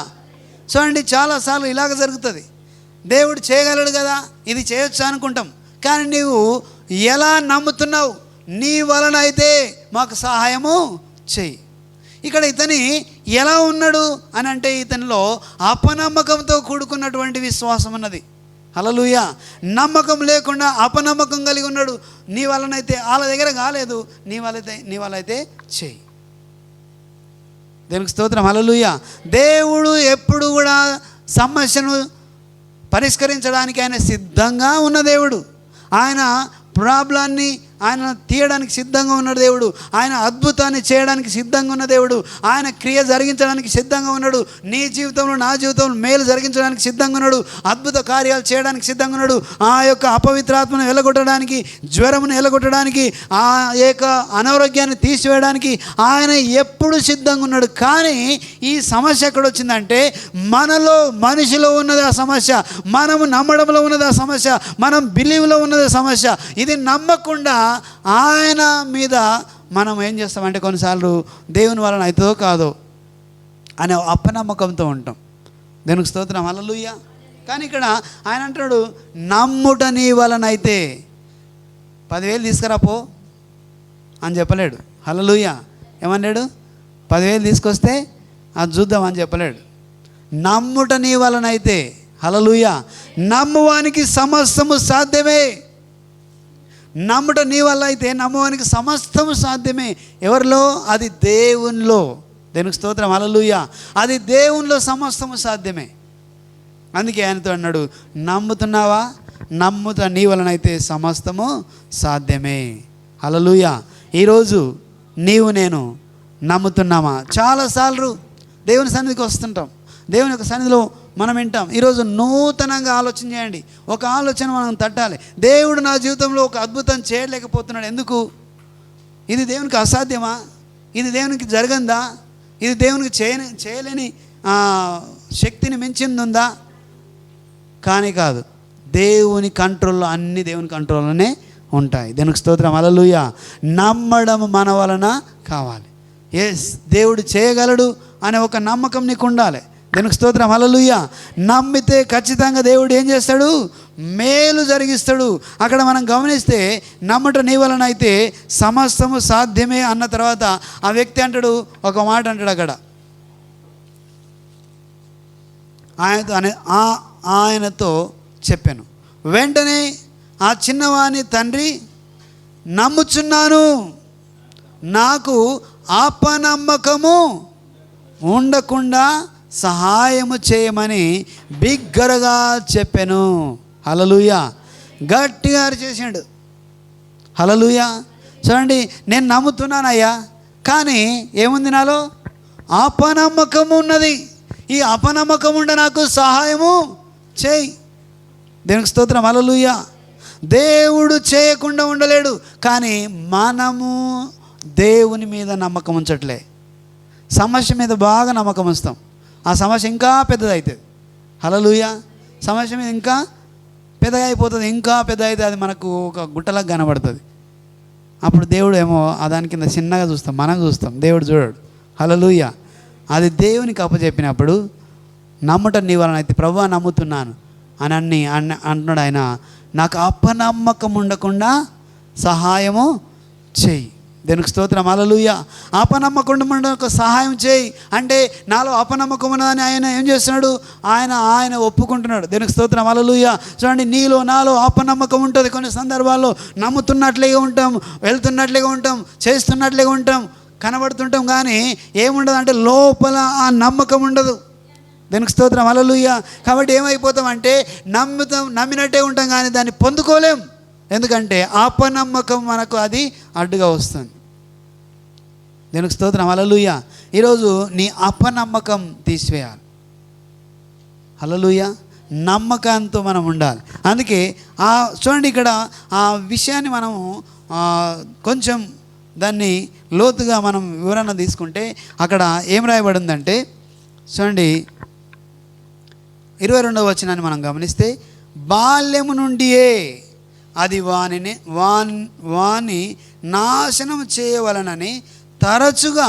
B: చూడండి, చాలాసార్లు ఇలాగ జరుగుతుంది. దేవుడు చేయగలడు కదా, ఇది చేయొచ్చు అనుకుంటాం. కానీ నీవు ఎలా నమ్ముతున్నావు? నీ వలన అయితే మాకు సహాయము చెయ్యి. ఇక్కడ ఇతని ఎలా ఉన్నాడు అని అంటే, ఇతనిలో అపనమ్మకంతో కూడుకున్నటువంటి విశ్వాసం ఉన్నది. హల్లెలూయా. నమ్మకం లేకుండా అపనమ్మకం కలిగి ఉన్నాడు. నీ వలనైతే వాళ్ళ దగ్గర కాలేదు, నీ వలైతే చెయ్యి. దేవునికి స్తోత్రం. హల్లెలూయా. దేవుడు ఎప్పుడు కూడా సమస్యను పరిష్కరించడానికి ఆయన సిద్ధంగా ఉన్న దేవుడు. ఆయన ప్రాబ్లాన్ని ఆయన తీయడానికి సిద్ధంగా ఉన్నాడు దేవుడు. ఆయన అద్భుతాన్ని చేయడానికి సిద్ధంగా ఉన్న దేవుడు. ఆయన క్రియ జరిగించడానికి సిద్ధంగా ఉన్నాడు. నీ జీవితంలో నా జీవితంలో మేలు జరిగించడానికి సిద్ధంగా ఉన్నాడు. అద్భుత కార్యాలు చేయడానికి సిద్ధంగా ఉన్నాడు. ఆ యొక్క అపవిత్రాత్మను ఎలగొట్టడానికి, జ్వరమును ఎలగొట్టడానికి, ఆ యొక్క అనారోగ్యాన్ని తీసివేయడానికి ఆయన ఎప్పుడు సిద్ధంగా ఉన్నాడు. కానీ ఈ సమస్య ఎక్కడ వచ్చిందంటే మనిషిలో ఉన్నది ఆ సమస్య, మనము నమ్మడంలో ఉన్నది ఆ సమస్య, మనం బిలీవ్లో ఉన్నది సమస్య. ఇది నమ్మకుండా ఆయన మీద మనం ఏం చేస్తామంటే కొన్నిసార్లు దేవుని వలన అవుతుందో కాదో అనే అపనమ్మకంతో ఉంటాం. దేవునికి స్తోత్రం. హల్లెలూయా. కానీ ఇక్కడ ఆయన అంటాడు, నమ్ముట నీ వలన అయితే 10,000 తీసుకురాపో అని చెప్పలేడు. హల్లెలూయా. ఏమన్నాడు? 10,000 తీసుకొస్తే అది చూద్దామని చెప్పలేడు. నమ్ముట నీ వలన అయితే. హల్లెలూయా. నమ్మువానికి సమస్తము సాధ్యమే. నమ్ముట నీ వల్ల అయితే నమ్మవానికి సమస్తము సాధ్యమే. ఎవరిలో? అది దేవునిలో. దేవునికి స్తోత్రం. హల్లెలూయా. అది దేవునిలో సమస్తము సాధ్యమే. అందుకే ఆయనతో అన్నాడు, నమ్ముతున్నావా? నమ్ముతా నీ వలనైతే సమస్తము సాధ్యమే. హల్లెలూయా. ఈరోజు నీవు నేను నమ్ముతున్నామా? చాలాసార్లు దేవుని సన్నిధికి వస్తుంటాం, దేవుని యొక్క సన్నిధిలో మనం వింటాం. ఈరోజు నూతనంగా ఆలోచన చేయండి. ఒక ఆలోచన మనం తట్టాలి. దేవుడు నా జీవితంలో ఒక అద్భుతం చేయలేకపోతున్నాడు, ఎందుకు? ఇది దేవునికి అసాధ్యమా? ఇది దేవునికి జరగందా? ఇది దేవునికి చేయలేని శక్తిని మించింది ఉందా? కానీ కాదు. దేవుని కంట్రోల్లో, అన్ని దేవుని కంట్రోల్లోనే ఉంటాయి. దేవునికి స్తోత్రం. హల్లెలూయా. నమ్మడం మన వలన కావాలి. ఎస్, దేవుడు చేయగలడు అనే ఒక నమ్మకం నీకు ఉండాలి. దేవునికి స్తోత్రం. హల్లెలూయా. నమ్మితే ఖచ్చితంగా దేవుడు ఏం చేస్తాడు? మేలు జరిగిస్తాడు. అక్కడ మనం గమనిస్తే నమ్మట నీ వలన అయితే సమస్తము సాధ్యమే అన్న తర్వాత ఆ వ్యక్తి అంటాడు, ఒక మాట అంటాడు అక్కడ, ఆయనతో చెప్పాను. వెంటనే ఆ చిన్నవాని తండ్రి, నమ్ముచున్నాను, నాకు అపనమ్మకము ఉండకుండా సహాయము చేయమని బిగ్గరగా చెప్పాను. హల్లెలూయా. గట్టిగా చేసాడు. హల్లెలూయా. చూడండి, నేను నమ్ముతున్నానయ్యా, కానీ ఏముంది నాలో? అపనమ్మకం ఉన్నది. ఈ అపనమ్మకం ఉండ నాకు సహాయము చేయి. దేవునికి స్తోత్రం. హల్లెలూయా. దేవుడు చేయకుండా ఉండలేడు, కానీ మనము దేవుని మీద నమ్మకం ఉంచట్లే. సమస్య మీద బాగా నమ్మకం ఉంచుతాం, ఆ సమస్య ఇంకా పెద్దది అవుతుంది. హల్లెలూయా. సమస్య మీద ఇంకా పెద్దగా అయిపోతుంది, ఇంకా పెద్ద అయితే అది మనకు ఒక గుట్టలాగా కనబడుతుంది. అప్పుడు దేవుడు ఏమో దాని కింద చిన్నగా చూస్తాం, మనం చూస్తాం, దేవుడు చూడడు. హల్లెలూయా. అది దేవునికి అప్పచెప్పినప్పుడు నమ్మట నీ వలన అయితే, ప్రభువా నమ్ముతున్నాను అని అంటున్నాడు ఆయన. నాకు అపనమ్మకం ఉండకుండా సహాయము చేయి. దేవునికి స్తోత్రం. హల్లెలూయా. అపనమ్మకం ఉండకుండా సహాయం చేయి అంటే నాలో అపనమ్మకం ఉన్నదని ఆయన ఏం చేస్తున్నాడు? ఆయన ఒప్పుకుంటున్నాడు. దేవునికి స్తోత్రం. హల్లెలూయా. చూడండి, నీలో నాలో అపనమ్మకం ఉంటుంది. కొన్ని సందర్భాల్లో నమ్ముతున్నట్లుగా ఉంటాం, వెళ్తున్నట్లుగా ఉంటాం, చేస్తున్నట్లుగా ఉంటాం, కనబడుతుంటాం, కానీ ఏముండదు అంటే లోపల ఆ నమ్మకం ఉండదు. దేవునికి స్తోత్రం. హల్లెలూయా. కాబట్టి ఏమైపోతామంటే నమ్మినట్టే ఉంటాం, కానీ దాన్ని పొందుకోలేం. ఎందుకంటే అపనమ్మకం మనకు అది అడ్డుగా వస్తుంది. దేవునికి స్తోత్రం. హల్లెలూయా. ఈరోజు నీ అపనమ్మకం తీసివేయాలి. హల్లెలూయా. నమ్మకంతో మనం ఉండాలి. అందుకే చూడండి, ఇక్కడ ఆ విషయాన్ని మనము కొంచెం దాన్ని లోతుగా మనం వివరణ తీసుకుంటే అక్కడ ఏం రాయబడిందంటే, చూడండి 22వ వచనాన్ని మనం గమనిస్తే, బాల్యము నుండియే అది వాని నాశనం చేయవలనని తరచుగా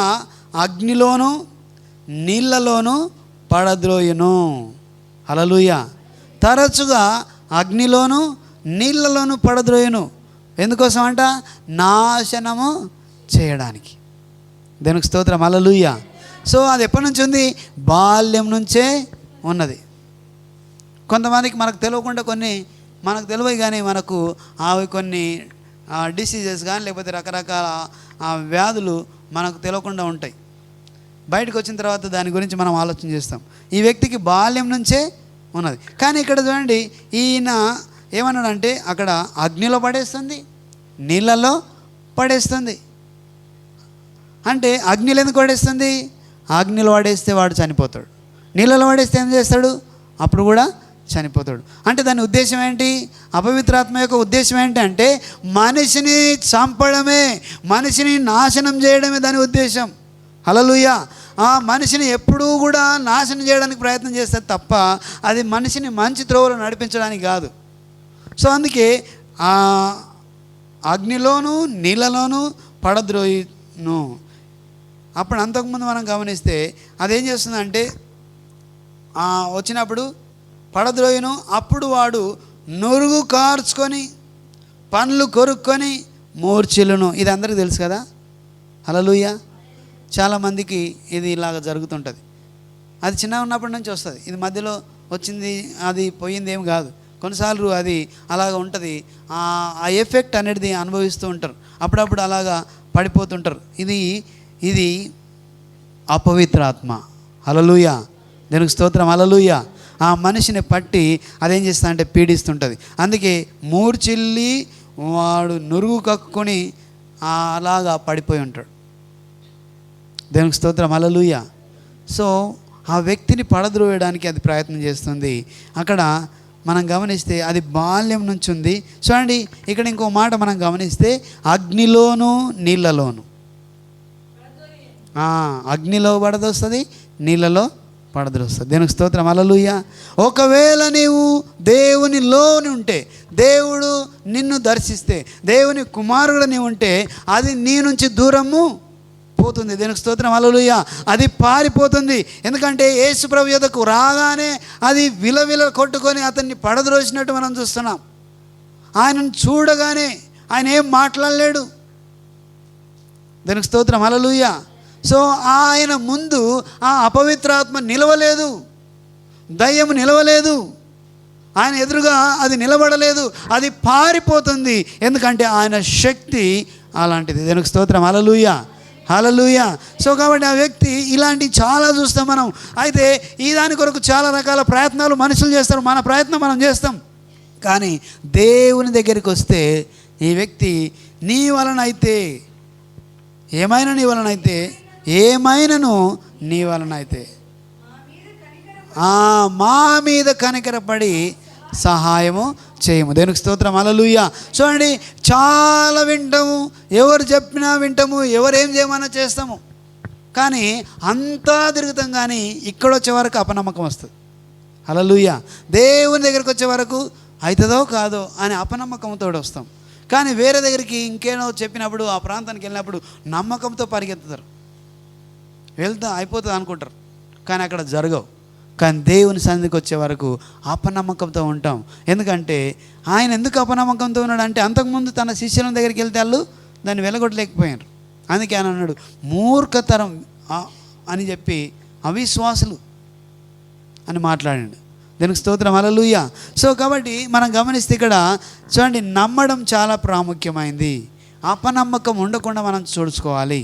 B: అగ్నిలోను నీళ్ళలోను పడద్రోయును. హల్లెలూయా. తరచుగా అగ్నిలోను నీళ్ళలోను పడద్రోయును. ఎందుకోసం అంట? నాశనము చేయడానికి. దేవునికి స్తోత్రం. హల్లెలూయా. సో అది ఎప్పటి నుంచి ఉంది? బాల్యం నుంచే ఉన్నది. కొంతమందికి మనకు తెలియకుండా కొన్ని మనకు తెలియదు, కానీ మనకు అవి కొన్ని డిసీజెస్ కానీ లేకపోతే రకరకాల వ్యాధులు మనకు తెలియకుండా ఉంటాయి. బయటకు వచ్చిన తర్వాత దాని గురించి మనం ఆలోచన చేస్తాం. ఈ వ్యక్తికి బాల్యం నుంచే ఉన్నది. కానీ ఇక్కడ చూడండి, ఈయన ఏమన్నాడంటే అక్కడ అగ్నిలో పడేస్తుంది, నీళ్ళలో పడేస్తుంది. అంటే అగ్నిలో ఎందుకు పడేస్తుంది? అగ్నిలో పడేస్తే వాడు చనిపోతాడు, నీళ్ళలో పడేస్తే ఏం చేస్తాడు? అప్పుడు కూడా చనిపోతాడు. అంటే దాని ఉద్దేశం ఏంటి? అపవిత్రాత్మ యొక్క ఉద్దేశం ఏంటి అంటే మనిషిని చంపడమే, మనిషిని నాశనం చేయడమే దాని ఉద్దేశం. హల్లెలూయా. ఆ మనిషిని ఎప్పుడూ కూడా నాశనం చేయడానికి ప్రయత్నం చేస్తారు తప్ప అది మనిషిని మంచి త్రోవలో నడిపించడానికి కాదు. సో అందుకే ఆ అగ్నిలోను నీళ్ళలోనూ పడద్రోయును. అప్పుడు అంతకుముందు మనం గమనిస్తే అదేం చేస్తుందంటే వచ్చినప్పుడు పడద్రోయును, అప్పుడు వాడు నురుగు కార్చుకొని పండ్లు కొరుక్కొని మూర్ఛిల్లును. ఇది అందరికీ తెలుసు కదా. హల్లెలూయా. చాలామందికి ఇది ఇలాగ జరుగుతుంటుంది. అది చిన్నగా ఉన్నప్పటి నుంచి వస్తుంది. ఇది మధ్యలో వచ్చింది అది పోయింది ఏం కాదు. కొన్నిసార్లు అది అలాగ ఉంటుంది. ఆ ఎఫెక్ట్ అనేది అనుభవిస్తూ ఉంటారు. అప్పుడప్పుడు అలాగా పడిపోతుంటారు. ఇది అపవిత్రాత్మ. హల్లెలూయా. దేవునికి స్తోత్రం. హల్లెలూయా. ఆ మనిషిని పట్టి అదేం చేస్తా అంటే పీడిస్తుంటుంది. అందుకే మూర్చిల్లి వాడు నురుగు కక్కుని అలాగా పడిపోయి ఉంటాడు. దేవునికి స్తోత్రం. హల్లెలూయా. సో ఆ వ్యక్తిని పడద్రోయడానికి అది ప్రయత్నం చేస్తుంది. అక్కడ మనం గమనిస్తే అది బాల్యం నుంచి ఉంది. చూడండి ఇక్కడ ఇంకో మాట మనం గమనిస్తే అగ్నిలోను నీళ్ళలోను. అగ్నిలో పడదొస్తుంది, నీళ్ళలో పడదొస్తుంది. దేవునికి స్తోత్రం. హల్లెలూయా. ఒకవేళ నీవు దేవునిలోని ఉంటే, దేవుడు నిన్ను దర్శిస్తే, దేవుని కుమారుడు నీవు ఉంటే అది నీ నుంచి దూరము పోతుంది. దేవునికి స్తోత్రం. హల్లెలూయా. అది పారిపోతుంది. ఎందుకంటే యేసు ప్రభు యొద్దకు రాగానే అది విలవిల కొట్టుకొని అతన్ని పడద్రోసినట్టు మనం చూస్తున్నాం. ఆయనను చూడగానే ఆయన ఏం మాట్లాడలేడు. దేవునికి స్తోత్రం. హల్లెలూయా. సో ఆయన ముందు ఆ అపవిత్రాత్మ నిలవలేదు, దయ్యం నిలవలేదు, ఆయన ఎదురుగా అది నిలబడలేదు, అది పారిపోతుంది. ఎందుకంటే ఆయన శక్తి అలాంటిది. దేవునికి స్తోత్రం. హల్లెలూయా. హల్లెలూయా. సో కాబట్టి ఆ వ్యక్తి ఇలాంటివి చాలా చూస్తాం మనం. అయితే ఈ దాని కొరకు చాలా రకాల ప్రయత్నాలు మనుషులు చేస్తారు, మన ప్రయత్నం మనం చేస్తాం. కానీ దేవుని దగ్గరికి వస్తే ఈ వ్యక్తి నీ వలన అయితే ఏమైనా, నీ వలన అయితే ఏమైనాను, నీ వలన అయితే మా మీద కనికరపడి సహాయము చేయము. దేవునికి స్తోత్రం. హల్లెలూయా. చూడండి చాలా వింటాము, ఎవరు చెప్పినా వింటాము, ఎవరేం చేయమన్నా చేస్తాము. కానీ అంతా తిరుగుతాం, కానీ ఇక్కడ వచ్చే వరకు అపనమ్మకం వస్తుంది. హల్లెలూయా. దేవుని దగ్గరికి వచ్చే వరకు అవుతుందో కాదో అని అపనమ్మకంతో వస్తాం. కానీ వేరే దగ్గరికి ఇంకేనో చెప్పినప్పుడు ఆ ప్రాంతానికి వెళ్ళినప్పుడు నమ్మకంతో పరిగెత్తుతారు, వెళ్తా అయిపోతుంది అనుకుంటారు, కానీ అక్కడ జరగవు. కానీ దేవుని సన్నిధికి వచ్చే వరకు అపనమ్మకంతో ఉంటాం. ఎందుకంటే ఆయన ఎందుకు అపనమ్మకంతో ఉన్నాడు అంటే అంతకుముందు తన శిష్యుల దగ్గరికి వెళ్తే వాళ్ళు దాన్ని వెలగొట్టలేకపోయారు. అందుకే ఆయన అన్నాడు మూర్ఖతరం అని చెప్పి అవిశ్వాసులు అని మాట్లాడాడు. దీనికి స్తోత్రం. హల్లెలూయా. సో కాబట్టి మనం గమనిస్తే ఇక్కడ చూడండి నమ్మడం చాలా ప్రాముఖ్యమైంది. అపనమ్మకం ఉండకుండా మనం చూసుకోవాలి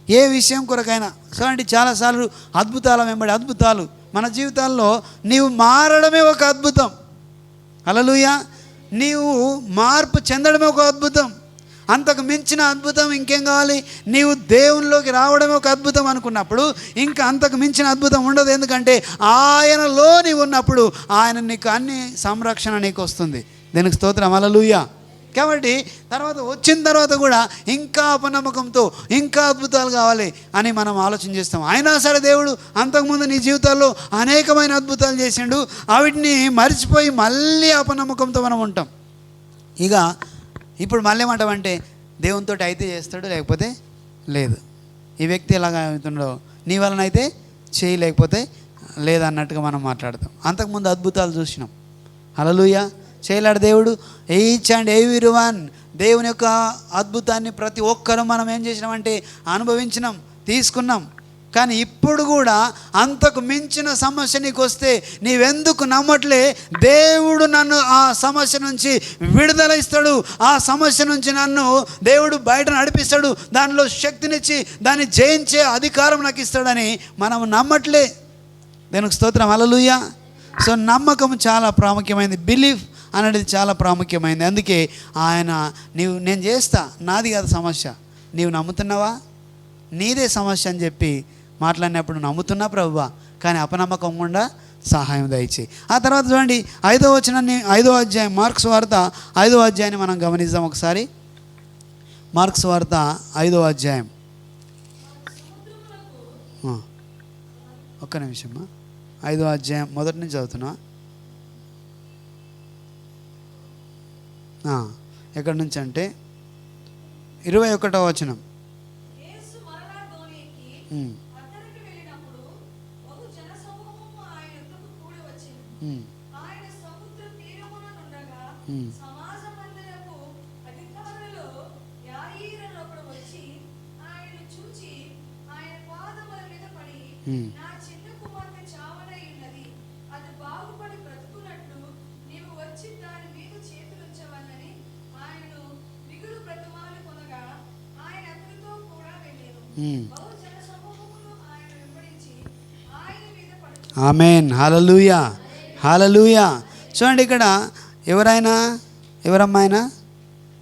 B: ఏ విషయం కొరకైనా. చూడండి చాలాసార్లు అద్భుతాల వెంబడి అద్భుతాలు మన జీవితాల్లో నీవు మారడమే ఒక అద్భుతం. హల్లెలూయా. నీవు మార్పు చెందడమే ఒక అద్భుతం. అంతకు మించిన అద్భుతం ఇంకేం కావాలి? నీవు దేవునిలోకి రావడమే ఒక అద్భుతం అనుకున్నప్పుడు ఇంకా అంతకు మించిన అద్భుతం ఉండదు. ఎందుకంటే ఆయనలో నీవు ఉన్నప్పుడు ఆయన నీకు అన్ని సంరక్షణ నీకు వస్తుంది. దీనికి స్తోత్రం. హల్లెలూయా. కాబట్టి తర్వాత వచ్చిన తర్వాత కూడా ఇంకా అపనమ్మకంతో ఇంకా అద్భుతాలు కావాలి అని మనం ఆలోచన చేస్తాం. అయినా సరే దేవుడు అంతకుముందు నీ జీవితాల్లో అనేకమైన అద్భుతాలు చేసిండు, వాటిని మర్చిపోయి మళ్ళీ అపనమ్మకంతో మనం ఉంటాం. ఇక ఇప్పుడు మళ్ళీ ఏమంటామంటే దేవునితో అయితే చేస్తాడు, లేకపోతే లేదు. ఈ వ్యక్తి ఎలాగ అవుతుండో నీ వలన అయితే చేయలేకపోతే లేదన్నట్టుగా మనం మాట్లాడతాం. అంతకుముందు అద్భుతాలు చూసినాం. హల్లెలూయా. చేయలేడు దేవుడు. ఈచ్ అండ్ ఎవ్రీ వన్ దేవుని యొక్క అద్భుతాన్ని ప్రతి ఒక్కరూ మనం ఏం చేసినామంటే అనుభవించినాం, తీసుకున్నాం. కానీ ఇప్పుడు కూడా అంతకు మించిన సమస్య నీకు వస్తే నీవెందుకు నమ్మట్లే? దేవుడు నన్ను ఆ సమస్య నుంచి విడుదల ఇస్తాడు, ఆ సమస్య నుంచి నన్ను దేవుడు బయట నడిపిస్తాడు, దానిలో శక్తినిచ్చి దాన్ని జయించే అధికారం నాకు ఇస్తాడని మనం నమ్మట్లే. దేవునికి స్తోత్రం, హల్లెలూయా. సో నమ్మకం చాలా ప్రాముఖ్యమైనది, బిలీఫ్ అనేది చాలా ప్రాముఖ్యమైనది. అందుకే ఆయన నేను చేస్తా, నాది కాదు సమస్య, నీవు నమ్ముతున్నావా, నీదే సమస్య అని చెప్పి మాట్లాడినప్పుడు నమ్ముతున్నా ప్రభువా, కానీ అపనమ్మకం గుండా సహాయం దయచేయి. ఆ తర్వాత చూడండి 5వ వచనాన్ని, 5వ అధ్యాయం మార్క్స్ వార్త 5వ అధ్యాయాన్ని మనం గమనిద్దాం ఒకసారి. మార్క్స్ వార్త 5వ అధ్యాయం, ఒక్క నిమిషమ్మా, 5వ అధ్యాయం మొదటి నుంచి చదువుతున్నా. ఎక్కడి నుంచి అంటే 21వ వచనం. ఆమేన్, హల్లెలూయా, హల్లెలూయా. చూడండి ఇక్కడ ఎవరమ్మాయినా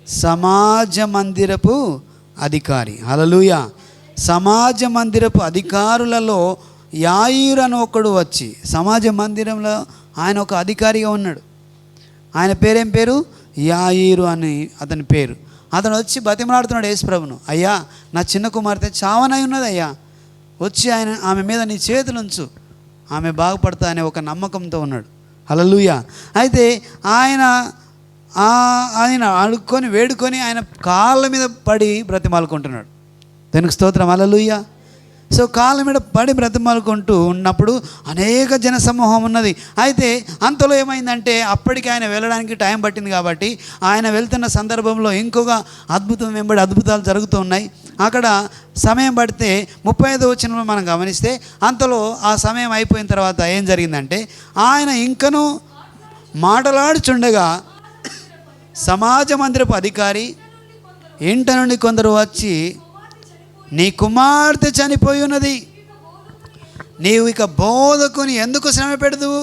B: సమాజ మందిరపు అధికారి. హల్లెలూయా. సమాజ మందిరపు అధికారులలో యాయీరు అని ఒకడు వచ్చి, సమాజ మందిరంలో ఆయన ఒక అధికారిగా ఉన్నాడు. ఆయన పేరేం పేరు? యాయీరు అని అతని పేరు. అతను వచ్చి బతిమలాడుతున్నాడు యేసుప్రభును, అయ్యా నా చిన్న కుమార్తె చావనై ఉన్నది అయ్యా, వచ్చి ఆమె మీద నీ చేతులు ఉంచు, ఆమె బాగుపడతా అనే ఒక నమ్మకంతో ఉన్నాడు. హల్లెలూయా. అయితే ఆయన అడుక్కొని వేడుకొని ఆయన కాళ్ళ మీద పడి బ్రతిమాలుకుంటున్నాడు. దానికి స్తోత్రం, హల్లెలూయా. సో కాళ్ళ మీద పడి బ్రతిమాలుకుంటూ ఉన్నప్పుడు అనేక జనసమూహం ఉన్నది. అయితే అంతలో ఏమైందంటే అప్పటికి ఆయన వెళ్ళడానికి టైం పట్టింది కాబట్టి ఆయన వెళ్తున్న సందర్భంలో ఇంకొక అద్భుతం వెంబడి అద్భుతాలు జరుగుతూ ఉన్నాయి. అక్కడ సమయం పడితే 35వ వచనంలో మనం గమనిస్తే అంతలో ఆ సమయం అయిపోయిన తర్వాత ఏం జరిగిందంటే ఆయన ఇంకనూ మాటలాడుచుండగా సమాజ మందిరపు అధికారి ఇంట నుండి కొందరు వచ్చి, నీ కుమార్తె చనిపోయి ఉన్నది, నీవు ఇక బోధకుని ఎందుకు శ్రమ పెడదువు?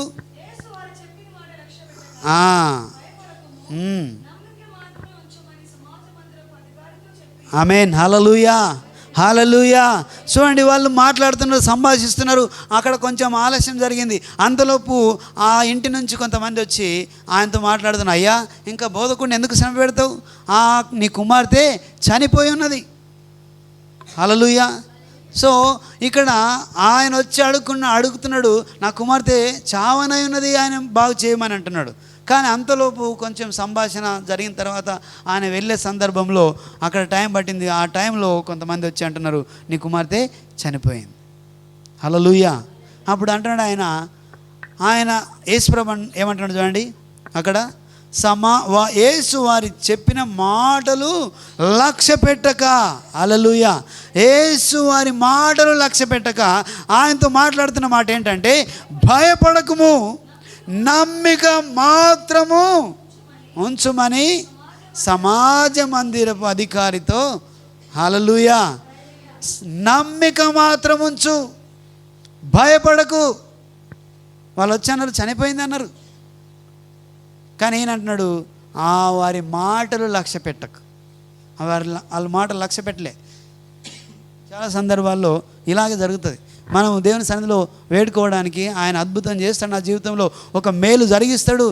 B: ఆమేన్, హల్లెలూయా, హల్లెలూయా. చూడండి, వాళ్ళు మాట్లాడుతున్నారు, సంభాషిస్తున్నారు. అక్కడ కొంచెం ఆలస్యం జరిగింది. అంతలోపు ఆ ఇంటి నుంచి కొంతమంది వచ్చి ఆయనతో మాట్లాడుతున్నారు, అయ్యా ఇంకా బోధకుడిని ఎందుకు శ్రమ పెడతావు, నీ కుమార్తె చనిపోయి ఉన్నది. హల్లెలూయా. సో ఇక్కడ ఆయన వచ్చి అడుగుతున్నాడు, నా కుమార్తె చావనై ఉన్నది, ఆయన బాగు చేయమని అంటున్నాడు. కానీ అంతలోపు కొంచెం సంభాషణ జరిగిన తర్వాత ఆయన వెళ్ళే సందర్భంలో అక్కడ టైం పట్టింది. ఆ టైంలో కొంతమంది వచ్చి అంటున్నారు, నీ కుమార్తె చనిపోయింది. హల్లెలూయా. అప్పుడు అంటున్నాడు ఆయన యేసుప్రభు ఏమంటున్నాడు చూడండి, అక్కడ యేసు వారి చెప్పిన మాటలు లక్ష్య పెట్టక, హల్లెలూయా, యేసు వారి మాటలు లక్ష్య పెట్టక ఆయనతో మాట్లాడుతున్న మాట ఏంటంటే, భయపడకుము, నమ్మిక మాత్రము ఉంచుమని సమాజ మందిరపు అధికారితో, హల్లెలూయా, నమ్మిక మాత్రం ఉంచు, భయపడకు. వాళ్ళు వచ్చి అన్నారు చనిపోయింది అన్నారు. కానీ ఈయన అంటున్నాడు, వారి మాటలు లక్ష్య పెట్టకు. వాళ్ళ మాటలు లక్ష్య పెట్టలే. చాలా సందర్భాల్లో ఇలాగే జరుగుతుంది. మనం దేవుని సన్నిధిలో వేడుకోవడానికి ఆయన అద్భుతం చేస్తాడు, నా జీవితంలో ఒక మేలు జరిగిస్తాడు,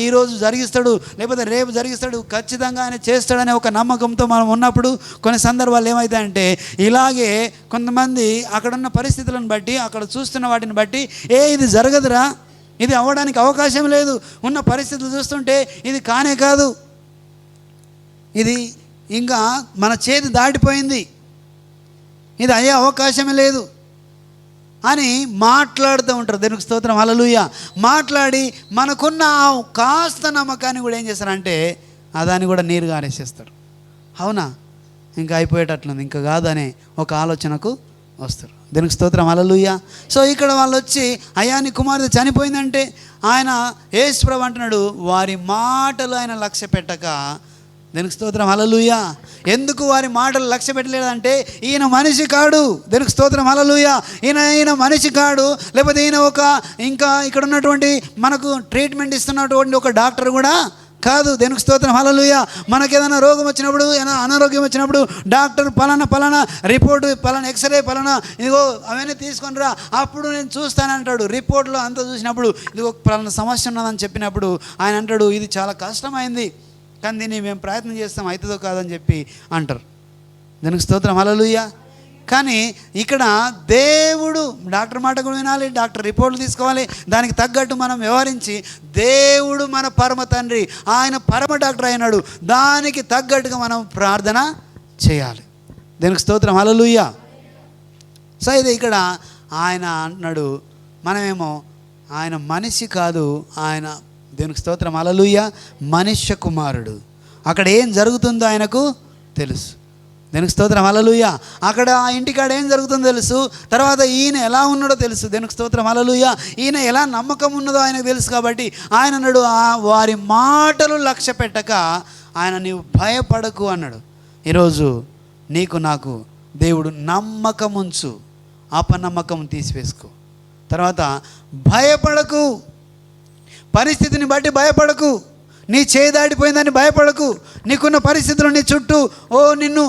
B: ఈరోజు జరిగిస్తాడు, లేకపోతే రేపు జరిగిస్తాడు, ఖచ్చితంగా ఆయన చేస్తాడనే ఒక నమ్మకంతో మనం ఉన్నప్పుడు కొన్ని సందర్భాలు ఏమవుతాయంటే ఇలాగే కొంతమంది అక్కడున్న పరిస్థితులను బట్టి, అక్కడ చూస్తున్న వాటిని బట్టి, ఇది జరగదురా, ఇది అవ్వడానికి అవకాశం లేదు, ఉన్న పరిస్థితులు చూస్తుంటే ఇది కానే కాదు, ఇది ఇంకా మన చేతి దాటిపోయింది, ఇది అయ్యే అవకాశమే లేదు అని మాట్లాడుతూ ఉంటారు. దేవునికి స్తోత్రం, హల్లెలూయా. మాట్లాడి మనకున్న కాస్త నమ్మకాన్ని కూడా ఏం చేస్తారంటే దాన్ని కూడా నీరు గారేసేస్తారు. అవునా, ఇంకా అయిపోయేటట్లుంది, ఇంకా కాదనే ఒక ఆలోచనకు వస్తారు. దీనికి స్తోత్రం, హల్లెలూయా. సో ఇక్కడ వాళ్ళు వచ్చి అయ్యా నీ కుమార్తె చనిపోయిందంటే ఆయన యేసు ప్రభు అంటున్నాడు వారి మాటలు ఆయన లక్ష్య పెట్టక, దీనికి స్తోత్రం, హల్లెలూయా. ఎందుకు వారి మాటలు లక్ష్య పెట్టలేదంటే ఈయన మనిషి కాడు. దీనికి స్తోత్రం, హల్లెలూయా. ఈయన మనిషి కాడు, లేకపోతే ఈయన ఇంకా ఇక్కడ ఉన్నటువంటి మనకు ట్రీట్మెంట్ ఇస్తున్నటువంటి ఒక డాక్టర్ కూడా కాదు. దీనికి స్తోత్రం, హల్లెలూయా. మనకు ఏదైనా రోగం వచ్చినప్పుడు, ఏదైనా అనారోగ్యం వచ్చినప్పుడు డాక్టర్ పలానా రిపోర్టు, పలానా ఎక్స్రే, పలానా ఇదిగో అవన్నీ తీసుకొని రా, అప్పుడు నేను చూస్తానంటాడు. రిపోర్ట్లో అంతా చూసినప్పుడు ఇదిగో పలానా సమస్య ఉన్నదని చెప్పినప్పుడు ఆయన అంటాడు ఇది చాలా కష్టమైంది, కానీ దీన్ని మేము ప్రయత్నం చేస్తాం, అవుతుందో కాదని చెప్పి అంటారు. దీనికి స్తోత్రం, హల్లెలూయా. కానీ ఇక్కడ దేవుడు డాక్టర్ మాట కూడా వినాలి, డాక్టర్ రిపోర్ట్లు తీసుకోవాలి, దానికి తగ్గట్టు మనం వ్యవహరించి, దేవుడు మన పరమ తండ్రి, ఆయన పరమ డాక్టర్ అయినాడు, దానికి తగ్గట్టుగా మనం ప్రార్థన చేయాలి. దీనికి స్తోత్రం, హల్లెలూయా. సో ఇది ఇక్కడ ఆయన అంటున్నాడు మనమేమో ఆయన మనిషి కాదు, ఆయన దేవునికి స్తోత్రం, హల్లెలూయా, మనుష్య కుమారుడు. అక్కడ ఏం జరుగుతుందో ఆయనకు తెలుసు. దీనికి స్తోత్రం, హల్లెలూయా. అక్కడ ఆ ఇంటికాడ ఏం జరుగుతుందో తెలుసు, తర్వాత ఈయన ఎలా ఉన్నాడో తెలుసు. దీనికి స్తోత్రం, హల్లెలూయా. ఈయన ఎలా నమ్మకం ఉన్నదో ఆయనకు తెలుసు. కాబట్టి ఆయన అన్నాడు వారి మాటలు లక్ష్య పెట్టక ఆయన నీవు భయపడకు అన్నాడు. ఈరోజు నీకు నాకు దేవుడు నమ్మకం ఉంచు, అపనమ్మకం తీసివేసుకో. తర్వాత భయపడకు, పరిస్థితిని బట్టి భయపడకు, నీ చేయి దాటిపోయిందని భయపడకు, నీకున్న పరిస్థితులు నీ చుట్టూ నిన్ను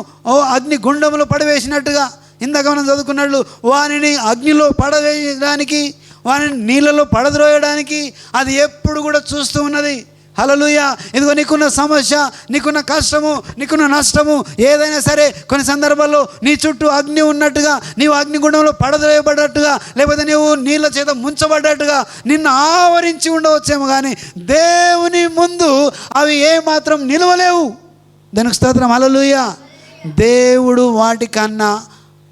B: అగ్ని గుండంలో పడవేసినట్టుగా ఇందాక మనం చదువుకున్నట్లు వారిని అగ్నిలో పడవేయడానికి, వారిని నీళ్ళలో పడద్రోయడానికి అది ఎప్పుడు కూడా చూస్తూ ఉన్నది. హల్లెలూయా. ఇదిగో నీకున్న సమస్య, నీకున్న కష్టము, నీకున్న నష్టము ఏదైనా సరే కొన్ని సందర్భాల్లో నీ చుట్టూ అగ్ని ఉన్నట్టుగా, నీవు అగ్నిగుండంలో పడద్రోయబడ్డట్టుగా, లేకపోతే నీవు నీళ్ళ చేత ముంచబడ్డట్టుగా నిన్ను ఆవరించి ఉండవచ్చేమో, కానీ దేవుని ముందు అవి ఏమాత్రం నిలవలేవు. దానికి స్తోత్రం, హల్లెలూయా. దేవుడు వాటికన్నా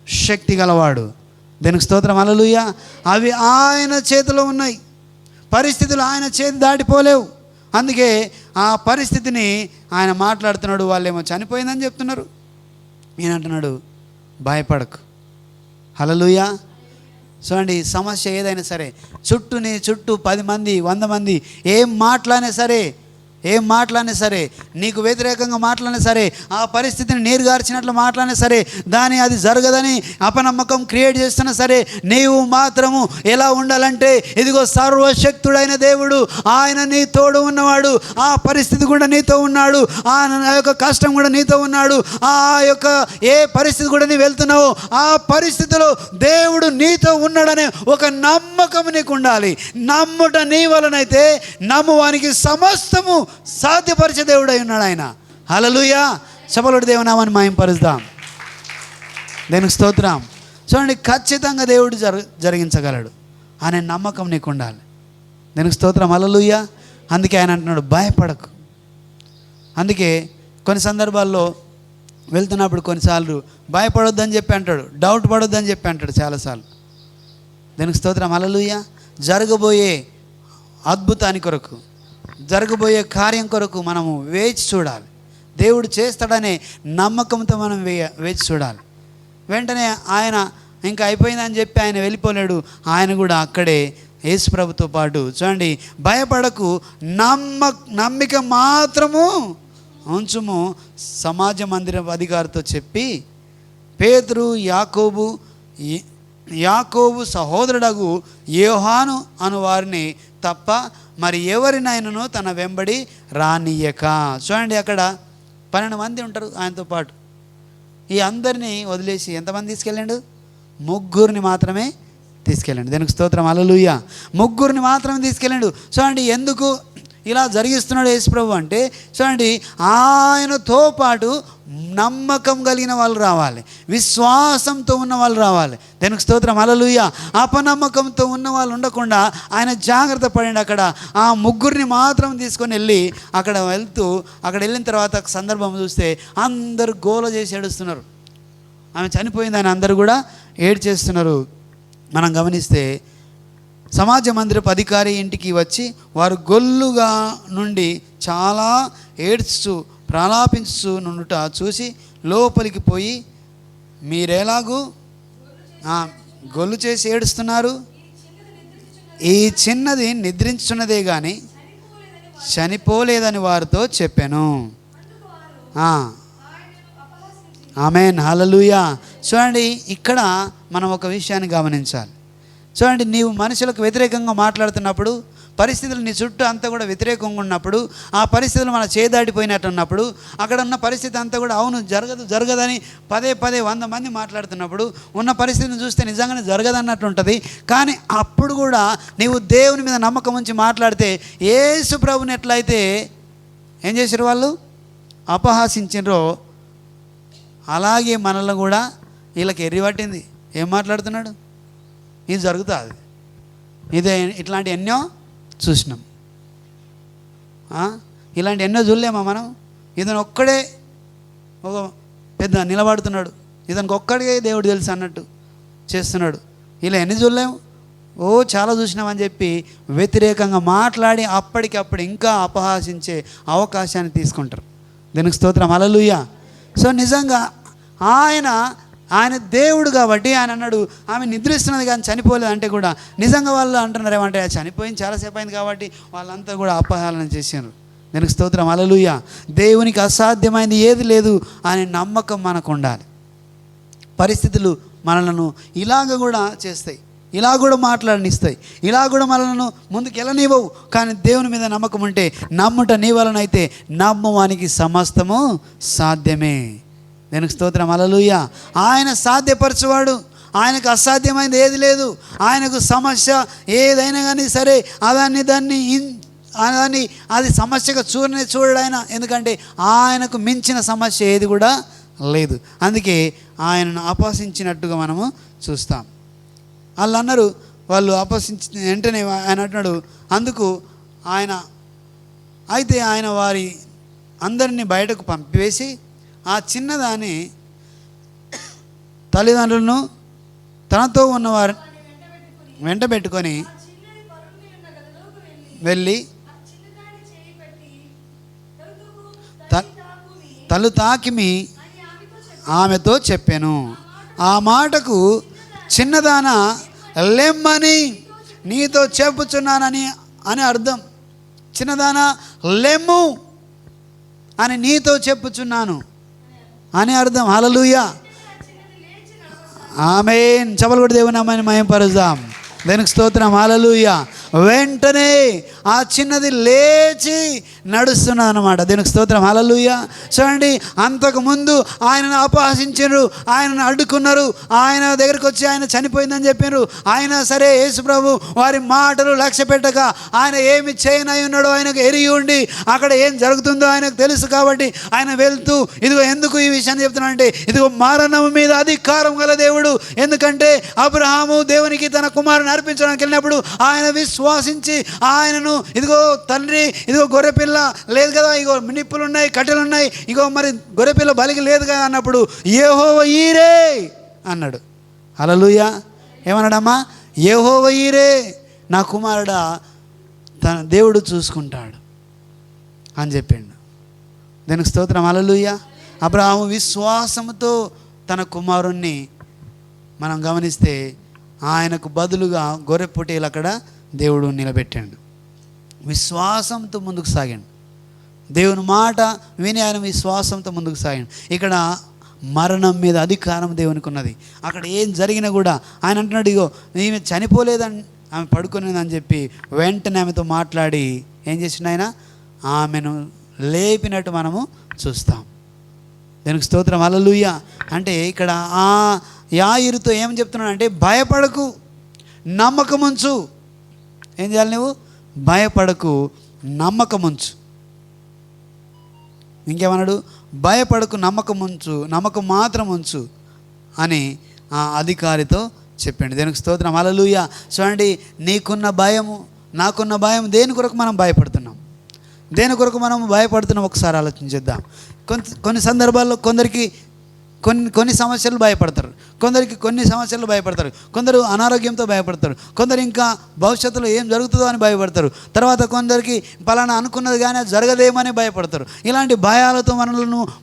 B: శక్తి గలవాడు. దానికి స్తోత్రం, హల్లెలూయా. అవి ఆయన చేతిలో ఉన్నాయి, పరిస్థితులు ఆయన చేతి దాటిపోలేవు. అందుకే ఆ పరిస్థితిని ఆయన మాట్లాడుతున్నాడు. వాళ్ళేమో చనిపోయిందని చెప్తున్నారు, ఈయన అంటున్నాడు భయపడకు. హల్లెలూయా. చూడండి, సమస్య ఏదైనా సరే నీ చుట్టూ 10 మంది 100 మంది ఏం మాట్లాడినా సరే నీకు వ్యతిరేకంగా మాట్లాడినా సరే, ఆ పరిస్థితిని నీరుగార్చినట్లు మాట్లాడినా సరే, అది జరగదని అపనమ్మకం క్రియేట్ చేస్తున్నా సరే, నీవు మాత్రము ఎలా ఉండాలంటే ఇదిగో సర్వశక్తుడైన దేవుడు ఆయన నీ తోడు ఉన్నవాడు, ఆ పరిస్థితి కూడా నీతో ఉన్నాడు, ఆ యొక్క కష్టం కూడా నీతో ఉన్నాడు, ఆ యొక్క ఏ పరిస్థితి కూడా నీవు వెళ్తున్నావో ఆ పరిస్థితిలో దేవుడు నీతో ఉన్నాడనే ఒక నమ్మకం నీకు ఉండాలి. నమ్ముట నీ వలనైతే నమ్మువానికి సమస్తము సాధ్యపరిచే దేవుడై ఉన్నాడు ఆయన. హల్లెలూయా. సబలుడి దేవునామాన్ని మహింపరుద్దాం. దేవునికి స్తోత్రం. చూడండి, ఖచ్చితంగా దేవుడు జరిగించగలడు అనే నమ్మకం నీకు ఉండాలి. దేవునికి స్తోత్రం, హల్లెలూయా. అందుకే ఆయన అంటున్నాడు భయపడకు. అందుకే కొన్ని సందర్భాల్లో వెళ్తున్నప్పుడు కొన్నిసార్లు భయపడొద్దని చెప్పి అంటాడు, డౌట్ పడొద్దని చెప్పి అంటాడు చాలాసార్లు. దేవునికి స్తోత్రం, హల్లెలూయా. జరగబోయే అద్భుతాన్ని కొరకు, జరగబోయే కార్యం కొరకు మనము వేచి చూడాలి. దేవుడు చేస్తాడనే నమ్మకంతో మనం వేచి చూడాలి. వెంటనే ఆయన ఇంకా అయిపోయిందని చెప్పి ఆయన వెళ్ళిపోలేడు. ఆయన కూడా అక్కడే యేసు ప్రభుతో పాటు చూడండి, భయపడకు, నమ్మిక మాత్రము ఉంచుము సమాజ మందిర అధికారితో చెప్పి పేతురు యాకోబు సహోదరుడగు యోహాను అను వారిని తప్ప మరి ఎవరినైనాను తన వెంబడి రానియక. చూడండి, అక్కడ 12 మంది ఉంటారు ఆయనతో పాటు. ఈ అందరినీ వదిలేసి ఎంతమంది తీసుకెళ్ళండు? 3 మాత్రమే తీసుకెళ్ళండి. దానికి స్తోత్రం, హల్లెలూయా. 3 మాత్రమే తీసుకెళ్ళండు. చూడండి, ఎందుకు ఇలా జరిగిస్తున్నాడు యేసుప్రభు అంటే, చూడండి, ఆయనతో పాటు నమ్మకం కలిగిన వాళ్ళు రావాలి, విశ్వాసంతో ఉన్న వాళ్ళు రావాలి. దానికి స్తోత్రం, హల్లెలూయా. అపనమ్మకంతో ఉన్న వాళ్ళు ఉండకుండా ఆయన జాగ్రత్త పడండి. అక్కడ ఆ 3 మాత్రం తీసుకొని వెళ్ళి అక్కడ వెళ్ళిన తర్వాత సందర్భం చూస్తే అందరూ గోల చేసి ఏడుస్తున్నారు. ఆమె చనిపోయిందని అందరూ కూడా ఏడ్చేస్తున్నారు. మనం గమనిస్తే సమాజ మందిరపు అధికారి ఇంటికి వచ్చి వారు గొల్లుగా నుండి చాలా ఏడ్చు ప్రలాపించు నుండుట చూసి లోపలికి పోయి మీరెలాగూ గొల్లు చేసి ఏడుస్తున్నారు. ఈ చిన్నది నిద్రించున్నదే కానీ చనిపోలేదని వారితో చెప్పాను. ఆమేన్, హల్లెలూయా. చూడండి, ఇక్కడ మనం ఒక విషయాన్ని గమనించాలి. చూడండి, నీవు మనుషులకు వ్యతిరేకంగా మాట్లాడుతున్నప్పుడు, పరిస్థితులు నీ చుట్టూ అంతా కూడా వ్యతిరేకంగా ఉన్నప్పుడు, ఆ పరిస్థితులు మన చేదాడిపోయినట్టు ఉన్నప్పుడు, అక్కడ ఉన్న పరిస్థితి అంతా కూడా అవును జరగదని పదే 100 మంది మాట్లాడుతున్నప్పుడు, ఉన్న పరిస్థితిని చూస్తే నిజంగానే జరగదన్నట్టు ఉంటుంది. కానీ అప్పుడు కూడా నీవు దేవుని మీద నమ్మకం ఉంచి మాట్లాడితే, యేసు ప్రభుని ఎట్లయితే ఏం చేశారు వాళ్ళు అపహాసించారో, అలాగే మనల్ని కూడా వీళ్ళకి ఎర్రి పట్టింది. ఏం మాట్లాడుతున్నాడు, ఇది జరుగుతుంది, ఇదే ఇట్లాంటి ఎన్నో చూసినాం. ఇలాంటి ఎన్నో చూడలేమా మనం? ఇతను ఒక్కడే ఒక పెద్ద నిలబడుతున్నాడు, ఇతనికి ఒక్కడికే దేవుడు తెలుసు అన్నట్టు చేస్తున్నాడు. ఇలా ఎన్ని చూడలేము, చాలా చూసినామని చెప్పి వ్యతిరేకంగా మాట్లాడి అప్పటికప్పుడు ఇంకా అపహాసించే అవకాశాన్ని తీసుకుంటారు. దీనికి స్తోత్రం, హల్లెలూయా. సో నిజంగా ఆయన దేవుడు కాబట్టి ఆయన అన్నాడు, ఆమె నిద్రిస్తున్నది కానీ చనిపోలేదు అంటే కూడా నిజంగా వాళ్ళు అంటున్నారు ఏమంటే చనిపోయింది చాలాసేపు అయింది కాబట్టి వాళ్ళంతా కూడా అపహేళన చేశారు. దీనికి స్తోత్రం, హల్లెలూయా. దేవునికి అసాధ్యమైంది ఏది లేదు అనే నమ్మకం మనకు ఉండాలి. పరిస్థితులు మనలను ఇలాగ కూడా చేస్తాయి, ఇలా కూడా మాట్లాడనిస్తాయి, ఇలా కూడా మనలను ముందుకు వెళ్ళనివ్వవు. కానీ దేవుని మీద నమ్మకం ఉంటే, నమ్ముట నీ వలనైతే నమ్మువానికి సమస్తము సాధ్యమే. దీనికి స్తోత్రం, హల్లెలూయా. ఆయన సాధ్యపరచువాడు, ఆయనకు అసాధ్యమైనది ఏది లేదు. ఆయనకు సమస్య ఏదైనా కానీ సరే అది సమస్యగా చూడడు ఆయన. ఎందుకంటే ఆయనకు మించిన సమస్య ఏది కూడా లేదు. అందుకే ఆయనను అపహసించినట్టుగా మనము చూస్తాం. వాళ్ళు అన్నారు, వాళ్ళు అపహసించిన వెంటనే ఆయన అంటున్నాడు, అందుకు ఆయన వారి అందరినీ బయటకు పంపివేసి ఆ చిన్నదాని తల్లిదండ్రులను తనతో ఉన్నవారు వెంట పెట్టుకొని వెళ్ళి తలు తాకిమి ఆమెతో చెప్పాను. ఆ మాటకు చిన్నదాన లెమ్మని నీతో చెప్పుచున్నానని అర్థం. చిన్నదాన లెమ్ము అని నీతో చెప్పుచున్నాను అని అర్థం. హల్లెలూయా, ఆమేన్. చప్పలు కొట్టి దేవుని నామాన్ని మహిమపరుద్దాం. దానికి స్తోత్రం, హల్లెలూయా. వెంటనే ఆ చిన్నది లేచి నడుస్తున్నది అన్నమాట. దీనికి స్తోత్రం, హల్లెలూయా. చూడండి, అంతకుముందు ఆయనను అపహసించారు, ఆయనను అడ్డుకున్నారు, ఆయన దగ్గరికి వచ్చి ఆయన చనిపోయిందని చెప్పారు. ఆయన సరే యేసు ప్రభు వారి మాటలు లక్ష్య పెట్టక ఆయన ఏమి చేయనై ఉన్నాడో ఆయనకు ఎరిగి ఉండి అక్కడ ఏం జరుగుతుందో ఆయనకు తెలుసు కాబట్టి ఆయన వెళ్తూ, ఇదిగో ఎందుకు ఈ విషయాన్ని చెప్తున్నానంటే, ఇదిగో మరణం మీద అధికారం గల దేవుడు. ఎందుకంటే అబ్రహాము దేవునికి తన కుమారుని అర్పించడానికి వెళ్ళినప్పుడు ఆయన విశ్వాసించి ఆయనను, ఇదిగో తండ్రి, ఇదిగో గొర్రెపిల్ల లేదు కదా, ఇగో నిప్పులు ఉన్నాయి, కట్టెలు ఉన్నాయి, ఇగో మరి గొర్రెపిల్ల బలికి లేదు కదా అన్నప్పుడు యెహోవా ఈరే అన్నాడు. హల్లెలూయా. ఏమన్నాడమ్మా? యెహోవా ఈరే, నా కుమారుడా తన దేవుడు చూసుకుంటాడు అని చెప్పిండు. దీనికి స్తోత్రం, హల్లెలూయా. అబ్రహాము విశ్వాసంతో తన కుమారుణ్ణి మనం గమనిస్తే ఆయనకు బదులుగా గొర్రె పొట్టేలు అక్కడ దేవుడు నిలబెట్టాడు. విశ్వాసంతో ముందుకు సాగాడు, దేవుని మాట విని ఆయన విశ్వాసంతో ముందుకు సాగాడు. ఇక్కడ మరణం మీద అధికారం దేవునికి ఉన్నది. అక్కడ ఏం జరిగినా కూడా ఆయన అంటున్నాడు, ఇగో ఈమె చనిపోలేదని, ఆమె పడుకునేదని చెప్పి వెంటనే ఆమెతో మాట్లాడి ఏం చేసిండు ఆయన? ఆమెను లేపినట్టు మనము చూస్తాం. దానికి స్తోత్రం, హల్లెలూయా. అంటే ఇక్కడ ఆ యాయిరుతో ఏం చెప్తున్నాడు అంటే, భయపడకు, నమ్మకముంచు. ఏం చేయాలి నువ్వు? భయపడకు, నమ్మకముంచు. ఇంకేమన్నాడు? భయపడకు, నమ్మకముంచు, నమ్మకం మాత్రం ఉంచు అని ఆ అధికారితో చెప్పండి. దీనికి స్తోత్రం, హల్లెలూయా. చూడండి, నీకున్న భయము, నాకున్న భయం, దేని కొరకు మనం భయపడుతున్నాం, దేని కొరకు మనం భయపడుతున్నాం ఒకసారి ఆలోచించేద్దాం. కొన్ని సందర్భాల్లో కొందరికి కొన్ని సమస్యలు భయపడతారు, కొందరికి కొన్ని సమస్యలు భయపడతారు, కొందరు అనారోగ్యంతో భయపడతారు, కొందరు ఇంకా భవిష్యత్తులో ఏం జరుగుతుందో అని భయపడతారు, తర్వాత కొందరికి పలానా అనుకున్నది కానీ అది జరగదేమని భయపడతారు. ఇలాంటి భయాలతో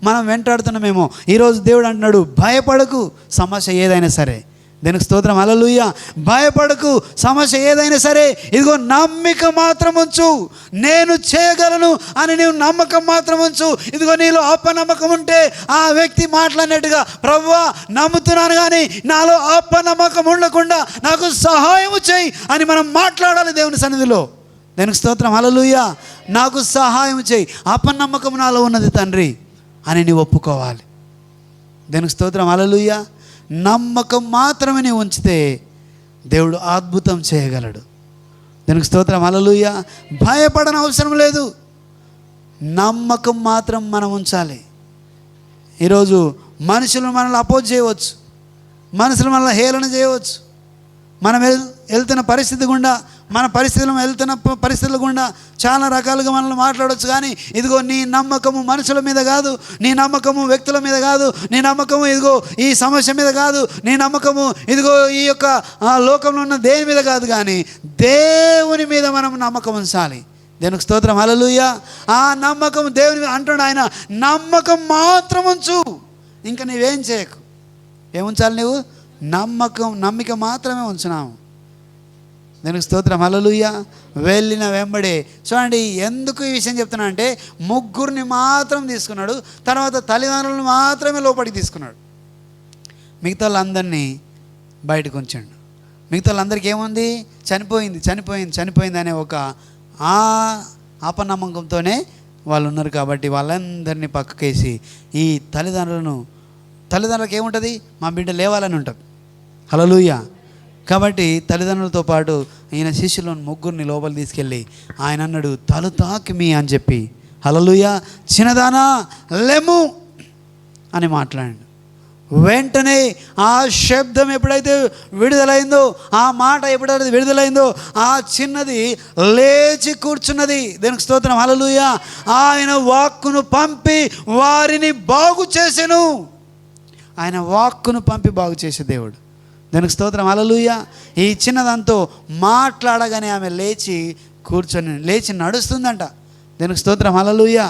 B: మనం వెంటాడుతున్నామేమో. ఈరోజు దేవుడు అంటున్నాడు, భయపడకు, సమస్య ఏదైనా సరే దీనికి స్తోత్రం. హల్లెలూయా. భయపడకు, సమస్య ఏదైనా సరే ఇదిగో నమ్మిక మాత్రం ఉంచు. నేను చేయగలను అని నీవు నమ్మకం మాత్రం ఉంచు. ఇదిగో నీలో అపనమ్మకం ఉంటే ఆ వ్యక్తి మాట్లాడినట్టుగా ప్రభువా నమ్ముతున్నాను కానీ నాలో అపనమ్మకం ఉండకుండా నాకు సహాయం చేయి అని మనం మాట్లాడాలి దేవుని సన్నిధిలో. దీనికి స్తోత్రం. హల్లెలూయా. నాకు సహాయం చేయి, అపనమ్మకం నాలో ఉన్నది తండ్రి అని నీవు ఒప్పుకోవాలి. దీనికి స్తోత్రం. హల్లెలూయా. నమ్మకం మాత్రమే నీవు ఉంచితే దేవుడు అద్భుతం చేయగలడు. దీనికి స్తోత్రం. హల్లెలూయా. భయపడని అవసరం లేదు, నమ్మకం మాత్రం మనం ఉంచాలి. ఈరోజు మనుషులు మనల్ని అపోజ్ చేయవచ్చు, మనుషులు మనల్ని హేళన చేయవచ్చు. మనం వెళ్తున్న పరిస్థితి గుండా, మన వెళ్తున్న పరిస్థితుల గుండా చాలా రకాలుగా మనల్ని మాట్లాడవచ్చు. కానీ ఇదిగో నీ నమ్మకము మనుషుల మీద కాదు, నీ నమ్మకము వ్యక్తుల మీద కాదు, నీ నమ్మకము ఇదిగో ఈ సమస్య మీద కాదు, నీ నమ్మకము ఇదిగో ఈ యొక్క లోకంలో ఉన్న దేని మీద కాదు, కానీ దేవుని మీద మనం నమ్మకం ఉంచాలి. దేవునికి స్తోత్రం. హల్లెలూయా. ఆ నమ్మకం దేవుని అంటున్నాడు ఆయన, నమ్మకం మాత్రం ఉంచు, ఇంకా నీవేం చేయకు. ఏముంచాలి నువ్వు? నమ్మిక మాత్రమే ఉంచున్నాము. దీనికి స్తోత్రం. హల్లెలూయా. వెళ్ళిన వెంబడే చూడండి, ఎందుకు ఈ విషయం చెప్తున్నా అంటే ముగ్గురిని మాత్రం తీసుకున్నాడు, తర్వాత తల్లిదండ్రులను మాత్రమే లోపలికి తీసుకున్నాడు, మిగతా వాళ్ళందరినీ బయటకు ఉంచాడు. మిగతా వాళ్ళందరికీ ఏముంది? చనిపోయింది అనే ఒక అపనమ్మకంతోనే వాళ్ళు ఉన్నారు. కాబట్టి వాళ్ళందరినీ పక్కకేసి ఈ తల్లిదండ్రులకు ఏముంటుంది? మా బిడ్డ లేవాలని ఉంటుంది. హల్లెలూయా. కాబట్టి తల్లిదండ్రులతో పాటు ఈయన శిష్యులను ముగ్గురిని లోపలి తీసుకెళ్ళి ఆయన అన్నాడు, తలు తాకిమి అని చెప్పి, హల్లెలూయా, చిన్నదానా లెమ్ము అని మాట్లాడాడు. వెంటనే ఆ శబ్దం ఎప్పుడైతే విడుదలైందో, ఆ మాట ఎప్పుడైతే విడుదలైందో, ఆ చిన్నది లేచి కూర్చున్నది. దీనికి స్తోత్రం. హల్లెలూయా. ఆయన వాక్కును పంపి వారిని బాగు చేసెను. ఆయన వాక్కును పంపి బాగు చేసే దేవుడు. దానికి స్తోత్రం. హల్లెలూయా. ఈ చిన్నదాంతో మాట్లాడగానే ఆమె లేచి నడుస్తుందంట. దానికి స్తోత్రం. హల్లెలూయా.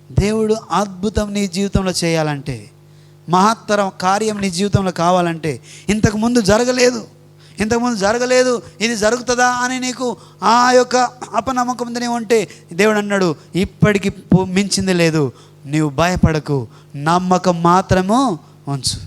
B: దేవుడు అద్భుతం నీ జీవితంలో చేయాలంటే, మహత్తర కార్యం నీ జీవితంలో కావాలంటే, ఇంతకుముందు జరగలేదు, ఇది జరుగుతుందా అని నీకు ఆ యొక్క అపనమ్మకం ఉందని ఉంటే దేవుడు అన్నాడు, ఇప్పటికి మించింది లేదు, నీవు భయపడకు, నమ్మకం మాత్రము ఉంచు.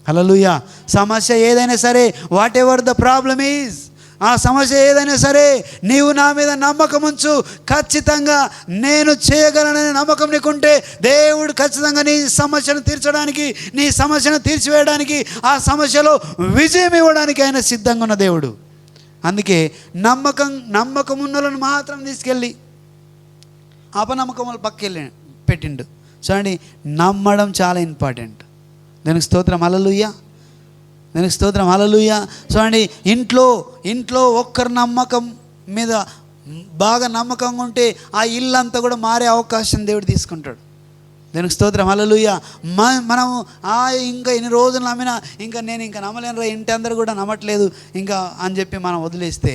B: హల్లెలూయా. సమస్య ఏదైనా సరే, what ever the problem is, ఆ సమస్య ఏదైనా సరే నీవు నా మీద నమ్మకం ఉంచు, ఖచ్చితంగా నేను చేయగలననే నమ్మకం నీకుంటే దేవుడు ఖచ్చితంగా నీ సమస్యను తీర్చడానికి, నీ సమస్యను తీర్చివేయడానికి, ఆ సమస్యలో విజయం ఇవ్వడానికి ఆయన సిద్ధంగా ఉన్న దేవుడు. అందుకే నమ్మకం ఉన్నలను మాత్రం తీసుకెళ్ళి అపనమ్మకం పక్కకెళ్ళి పెట్టిండు. చూడండి, నమ్మడం చాలా ఇంపార్టెంట్. దానికి స్తోత్రం. హల్లెలూయా. దానికి స్తోత్రం. హల్లెలూయా. చూడండి, ఇంట్లో ఒక్కరి నమ్మకం మీద బాగా నమ్మకంగా ఉంటే ఆ ఇల్లంతా కూడా మారే అవకాశం దేవుడు తీసుకుంటాడు. దానికి స్తోత్రం. హల్లెలూయా. మనము ఇంకా ఎన్ని రోజులు నమ్మినా నేను నమ్మలేనురా, ఇంటి అందరూ కూడా నమ్మట్లేదు ఇంకా అని చెప్పి మనం వదిలేస్తే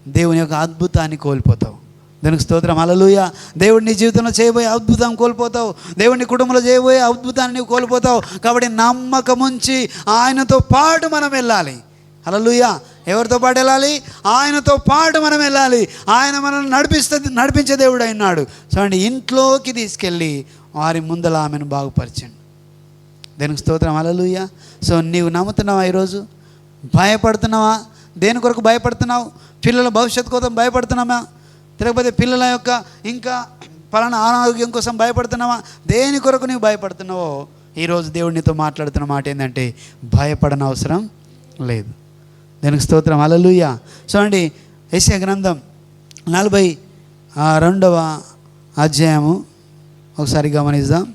B: దేవుని యొక్క అద్భుతాన్ని కోల్పోతావు. దానికి స్తోత్రం. హల్లెలూయా. దేవుడు నీ జీవితంలో చేయబోయే అద్భుతం కోల్పోతావు, దేవుడిని కుటుంబంలో చేయబోయే అద్భుతాన్ని నీవు కోల్పోతావు. కాబట్టి నమ్మకం ఉంచి ఆయనతో పాటు మనం వెళ్ళాలి. హల్లెలూయా. ఎవరితో పాటు వెళ్ళాలి? ఆయనతో పాటు మనం వెళ్ళాలి. ఆయన మనల్ని నడిపించే దేవుడు అయినాడు. చూడండి, ఇంట్లోకి తీసుకెళ్ళి వారి ముందల ఆమెను బాగుపరిచండి. దానికి స్తోత్రం. హల్లెలూయా. సో నీవు నమ్ముతున్నావా? ఈరోజు భయపడుతున్నావా? దేని కొరకు భయపడుతున్నావు? పిల్లల భవిష్యత్తు కోసం భయపడుతున్నామా? లేకపోతే పిల్లల యొక్క ఇంకా పలానా అనారోగ్యం కోసం భయపడుతున్నావా? దేని కొరకు నీవు భయపడుతున్నావో ఈరోజు దేవుడు నీతో మాట్లాడుతున్న మాట ఏంటంటే, భయపడని అవసరం లేదు. దానికి స్తోత్రం. హల్లెలూయా. చూడండి, యెషయా గ్రంథం 42వ అధ్యాయము ఒకసారి గమనిద్దాం.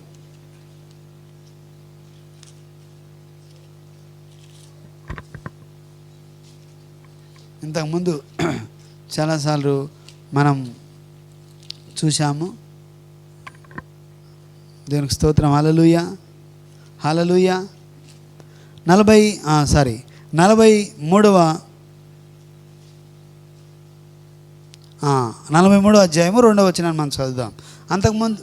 B: ఇంతకుముందు చాలాసార్లు మనం చూశాము. దేవునికి స్తోత్రం. హల్లెలూయా. హల్లెలూయా. 43వ అధ్యాయము 2వ వచనాన్ని మనం చదువుదాం. అంతకుముందు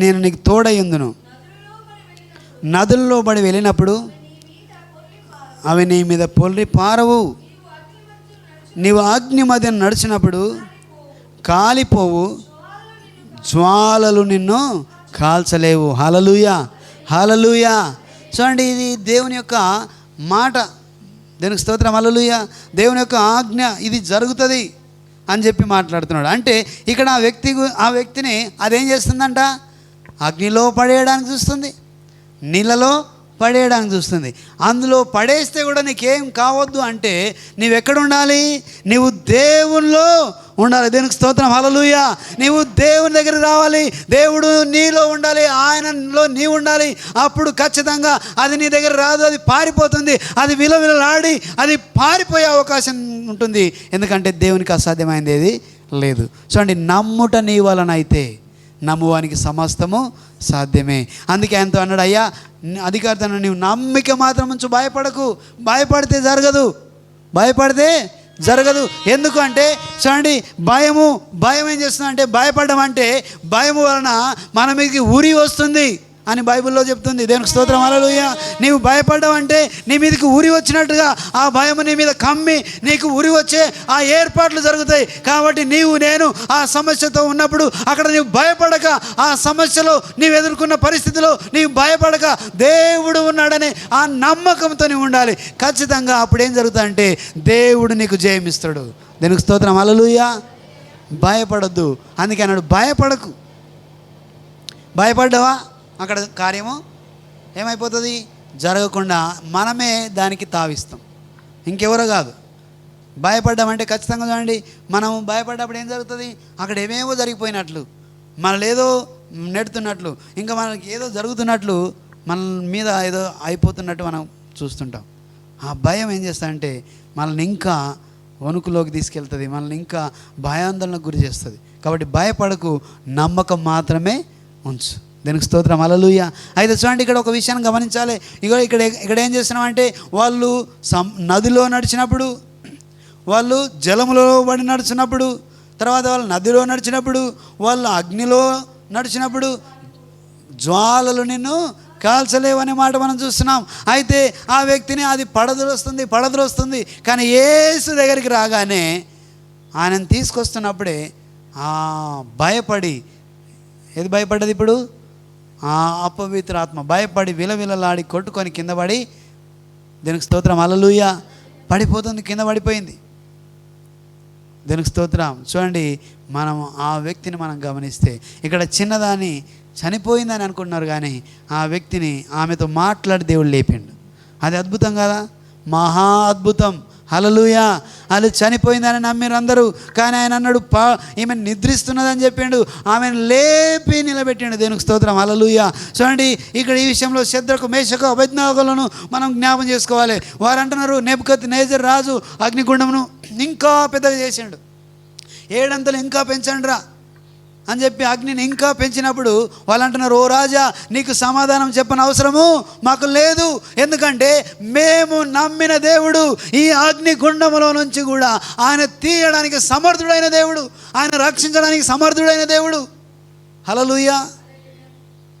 B: నేను నీకు తోడై ఉందును, నదుల్లో పడి వెళ్ళినప్పుడు అవి నీ మీద పొర్లి పారవు. నీవు అగ్ని మధ్య నడిచినప్పుడు కాలిపోవు, జ్వాలలు నిన్ను కాల్చలేవు. హల్లెలూయా, హల్లెలూయా. చూడండి, ఇది దేవుని యొక్క మాట. దేవునికి స్తోత్రం. హల్లెలూయా. దేవుని యొక్క ఆజ్ఞ, ఇది జరుగుతుంది అని చెప్పి మాట్లాడుతున్నాడు. అంటే ఇక్కడ ఆ వ్యక్తిని అదేం చేస్తుందంట? అగ్నిలో పడేయడానికి చూస్తుంది, నీళ్ళలో పడేయడానికి చూస్తుంది. అందులో పడేస్తే కూడా నీకేం కావద్దు అంటే నీవెక్కడ ఉండాలి? నీవు దేవునిలో ఉండాలి. దేవునికి స్తోత్రం. హల్లెలూయా. నీవు దేవుని దగ్గరికి రావాలి, దేవుడు నీలో ఉండాలి, ఆయనలో నీవు ఉండాలి. అప్పుడు ఖచ్చితంగా అది నీ దగ్గర రాదు, అది పారిపోతుంది. అది విలవిలలాడి అది పారిపోయే అవకాశం ఉంటుంది. ఎందుకంటే దేవునికి అసాధ్యమైనది ఏది లేదు. చూడండి, నమ్ముట నీ వలన అయితే నమ్మువానికి సమస్తము సాధ్యమే. అందుకే ఆయనతో అన్నాడు, అయ్యా అధికారితో నీవు నమ్మిక మాత్రం ఉంచు, భయపడకు. భయపడితే జరగదు. ఎందుకు అంటే చూడండి, భయం ఏం చేస్తుంది అంటే, భయపడడం అంటే భయము వలన మన మీదకి ఉరి వస్తుంది అని బైబిల్లో చెప్తుంది. దేవునికి స్తోత్రం. హల్లెలూయా. నీవు భయపడ్డావు అంటే నీ మీదకి ఉరి వచ్చినట్టుగా ఆ భయము నీ మీద కమ్మి నీకు ఉరి వచ్చే ఆ ఏర్పాట్లు జరుగుతాయి. కాబట్టి నేను ఆ సమస్యతో ఉన్నప్పుడు అక్కడ నీవు భయపడక, ఆ సమస్యలో నీవు ఎదుర్కొన్న పరిస్థితిలో నీవు భయపడక దేవుడు ఉన్నాడనే ఆ నమ్మకంతో నీవు ఉండాలి. ఖచ్చితంగా అప్పుడు ఏం జరుగుతుందంటే దేవుడు నీకు జయమిస్తాడు. దేవునికి స్తోత్రం. హల్లెలూయా. భయపడొద్దు. అందుకే అన్నాడు, భయపడకు. భయపడ్డావా అక్కడ కార్యము ఏమైపోతుంది? జరగకుండా మనమే దానికి తావిస్తాం, ఇంకెవరో కాదు. భయపడ్డామంటే ఖచ్చితంగా చూడండి, మనం భయపడ్డప్పుడు ఏం జరుగుతుంది? అక్కడ ఏమేమో జరిగిపోయినట్లు, మనల్ని ఏదో నెడుతున్నట్లు, ఇంకా మనకి ఏదో జరుగుతున్నట్లు, మన మీద ఏదో అయిపోతున్నట్టు మనం చూస్తుంటాం. ఆ భయం ఏం చేస్తుందంటే మనల్ని ఇంకా వణుకులోకి తీసుకెళ్తుంది, మనల్ని ఇంకా భయాందోళనకు గురి చేస్తుంది. కాబట్టి భయపడకు, నమ్మకం మాత్రమే ఉంచు. దానికి స్తోత్రం. హల్లెలూయా. అయితే చూడండి, ఇక్కడ ఒక విషయాన్ని గమనించాలి. ఇక్కడ ఏం చేస్తున్నామంటే, వాళ్ళు నదిలో నడిచినప్పుడు, వాళ్ళు జలములో పడి నడిచినప్పుడు, తర్వాత వాళ్ళు నదిలో నడిచినప్పుడు, వాళ్ళు అగ్నిలో నడిచినప్పుడు జ్వాలలు నిన్ను కాల్చలేవనే మాట మనం చూస్తున్నాం. అయితే ఆ వ్యక్తిని అది పడదులొస్తుంది. కానీ యేసు దగ్గరికి రాగానే ఆయనను తీసుకొస్తున్నప్పుడే భయపడి, ఏది భయపడ్డది ఇప్పుడు? ఆ అపవిత్ర ఆత్మ భయపడి విలవిలలాడి కొట్టుకొని కింద పడి, దేవునికి స్తోత్రం. హల్లెలూయా. పడిపోతుంది, కింద పడిపోయింది. దేవునికి స్తోత్రం. చూడండి, మనం ఆ వ్యక్తిని మనం గమనిస్తే ఇక్కడ చిన్నదాన్ని చనిపోయిందని అనుకుంటున్నారు, కానీ ఆ వ్యక్తిని ఆమెతో మాట్లాడి దేవుడు లేపిండు. అది అద్భుతం కదా, మహా అద్భుతం. హల్లెలూయా. అది చనిపోయిందని నమ్మిరు అందరూ, కానీ ఆయన అన్నాడు ఈమె నిద్రిస్తున్నదని చెప్పిండు, ఆమెను లేపి నిలబెట్టిండు. దేవునికి స్తోత్రం. హల్లెలూయా. చూడండి, ఇక్కడ ఈ విషయంలో శద్రకు, మేషకు, అబేద్నెగోలను మనం జ్ఞాపం చేసుకోవాలి. వారు అంటున్నారు, నెబుకద్నెజర్ రాజు అగ్నిగుండమును ఇంకా పెద్దగా చేసిండు, 7 అంతలు ఇంకా పెంచండిరా అని చెప్పి అగ్నిని ఇంకా పెంచినప్పుడు వాళ్ళు అంటున్నారు, ఓ రాజా, నీకు సమాధానం చెప్పని అవసరము మాకు లేదు. ఎందుకంటే మేము నమ్మిన దేవుడు ఈ అగ్ని గుండములో నుంచి కూడా ఆయన తీయడానికి సమర్థుడైన దేవుడు, ఆయన రక్షించడానికి సమర్థుడైన దేవుడు. హల్లెలూయా.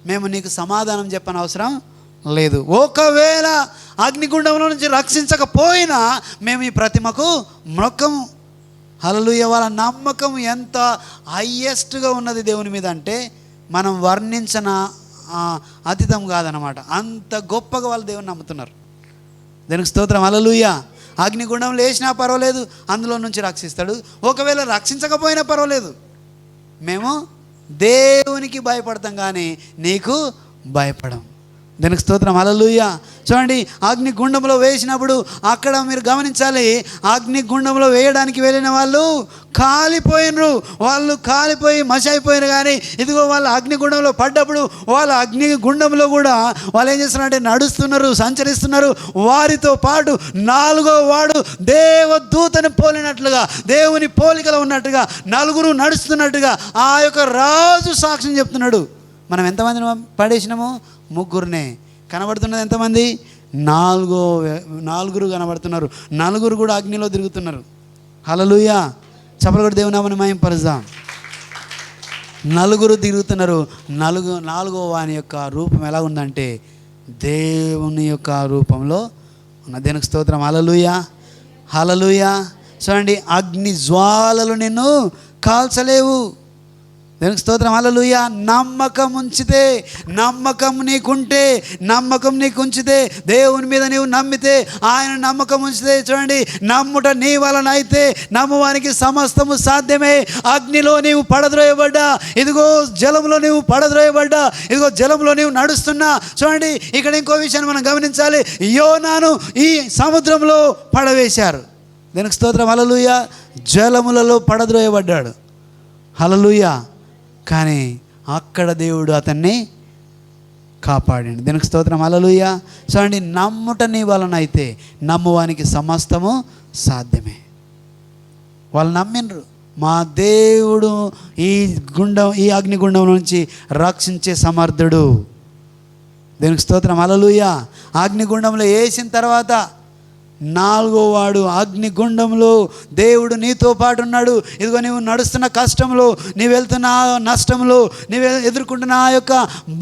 B: మేము నీకు సమాధానం చెప్పని అవసరం లేదు. ఒకవేళ అగ్నిగుండంలో నుంచి రక్షించకపోయినా మేము ఈ ప్రతిమకు మొక్కము. హల్లెలూయా. వాళ్ళ నమ్మకం ఎంత హయ్యెస్ట్గా ఉన్నది దేవుని మీద అంటే మనం వర్ణించిన అతీతం కాదనమాట. అంత గొప్పగా వాళ్ళు దేవుని నమ్ముతున్నారు. దానికి స్తోత్రం. హల్లెలూయా. అగ్నిగుండంలో వేసినా పర్వాలేదు, అందులో నుంచి రక్షిస్తాడు. ఒకవేళ రక్షించకపోయినా పర్వాలేదు, మేము దేవునికి భయపడతాం కానీ నీకు భయపడం. దానికి స్తోత్రం. హల్లెలూయా. చూడండి, అగ్నిగుండంలో వేసినప్పుడు అక్కడ మీరు గమనించాలి, అగ్నిగుండంలో వేయడానికి వెళ్ళిన వాళ్ళు కాలిపోయి మసి అయిపోయినారు. కానీ ఇదిగో వాళ్ళు అగ్నిగుండంలో పడ్డప్పుడు వాళ్ళ అగ్నిగుండంలో కూడా వాళ్ళు ఏం చేస్తున్నారంటే నడుస్తున్నారు, సంచరిస్తున్నారు. వారితో పాటు 4వ వాడు దేవదూతని పోలినట్లుగా, దేవుని పోలికలో ఉన్నట్టుగా 4 నడుస్తున్నట్టుగా ఆ యొక్క రాజు సాక్ష్యం చెప్తున్నాడు. మనం ఎంతమందిని పడేసినాము? 3 కనబడుతున్నది. ఎంతమంది? 4 కనబడుతున్నారు. 4 కూడా అగ్నిలో తిరుగుతున్నారు. హల్లెలూయా. చప్పలు కొట్టి దేవుని నామమున మహిమపరుద్దాం. 4 తిరుగుతున్నారు. 4వ వాని యొక్క రూపం ఎలా ఉందంటే దేవుని యొక్క రూపంలో ఉన్న. దేవునికి స్తోత్రం. హల్లెలూయా, హల్లెలూయా. చూడండి, అగ్ని జ్వాలలు నిన్ను కాల్చలేవు. దేవునికి స్తోత్రం. హల్లెలూయా. నమ్మకం ఉంచితే, నమ్మకం నీకుంటే, నమ్మకం నీకు ఉంచితే, దేవుని మీద నీవు నమ్మితే, ఆయన నమ్మకం ఉంచితే, చూడండి, నమ్ముట నీ వలన అయితే నమ్మువానికి సమస్తము సాధ్యమే. అగ్నిలో నీవు పడద్రోయబడ్డా, ఇదిగో జలంలో నీవు పడద్రోయబడ్డా, ఇదిగో జలంలో నీవు నడుస్తున్నా. చూడండి, ఇక్కడ ఇంకో విషయాన్ని మనం గమనించాలి. యోనాను ఈ సముద్రంలో పడవేశారు. దేవునికి స్తోత్రం. హల్లెలూయా. జలములలో పడద్రోయబడ్డాడు. హల్లెలూయా. కానీ అక్కడ దేవుడు అతన్ని కాపాడండి. దీనికి స్తోత్రం. హల్లెలూయా. చూడండి, నమ్ముట నీ వలన అయితే నమ్మువానికి సమస్తము సాధ్యమే. వాళ్ళు నమ్మినరు, మా దేవుడు ఈ అగ్నిగుండం నుంచి రక్షించే సమర్థుడు. దీనికి స్తోత్రం. హల్లెలూయా. అగ్నిగుండంలో వేసిన తర్వాత 4వ వాడు అగ్నిగుండంలో దేవుడు నీతో పాటు ఉన్నాడు. ఇదిగో నీవు నడుస్తున్న కష్టంలో, నీవు వెళ్తున్న నష్టంలో, నీవు ఎదుర్కొంటున్న ఆ యొక్క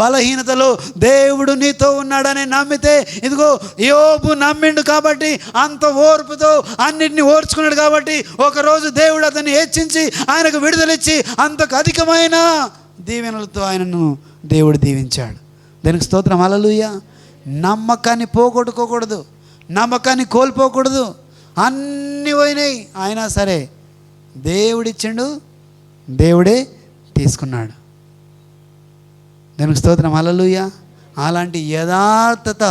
B: బలహీనతలో దేవుడు నీతో ఉన్నాడని నమ్మితే, ఇదిగో యోబు నమ్మిండు కాబట్టి అంత ఓర్పుతో అన్నిటిని ఓర్చుకున్నాడు కాబట్టి ఒకరోజు దేవుడు అతన్ని హెచ్చించి ఆయనకు విడుదలిచ్చి అంతకు అధికమైన దీవెనలతో ఆయనను దేవుడు దీవించాడు. దానికి స్తోత్రం. హల్లెలూయా. నమ్మకాన్ని పోగొట్టుకోకూడదు, నమ్మకాన్ని కోల్పోకూడదు. అన్నీ పోయినాయి, అయినా సరే దేవుడిచ్చిండు, దేవుడే తీసుకున్నాడు. దానికి స్తోత్రం. హల్లెలూయా. అలాంటి యథార్థత,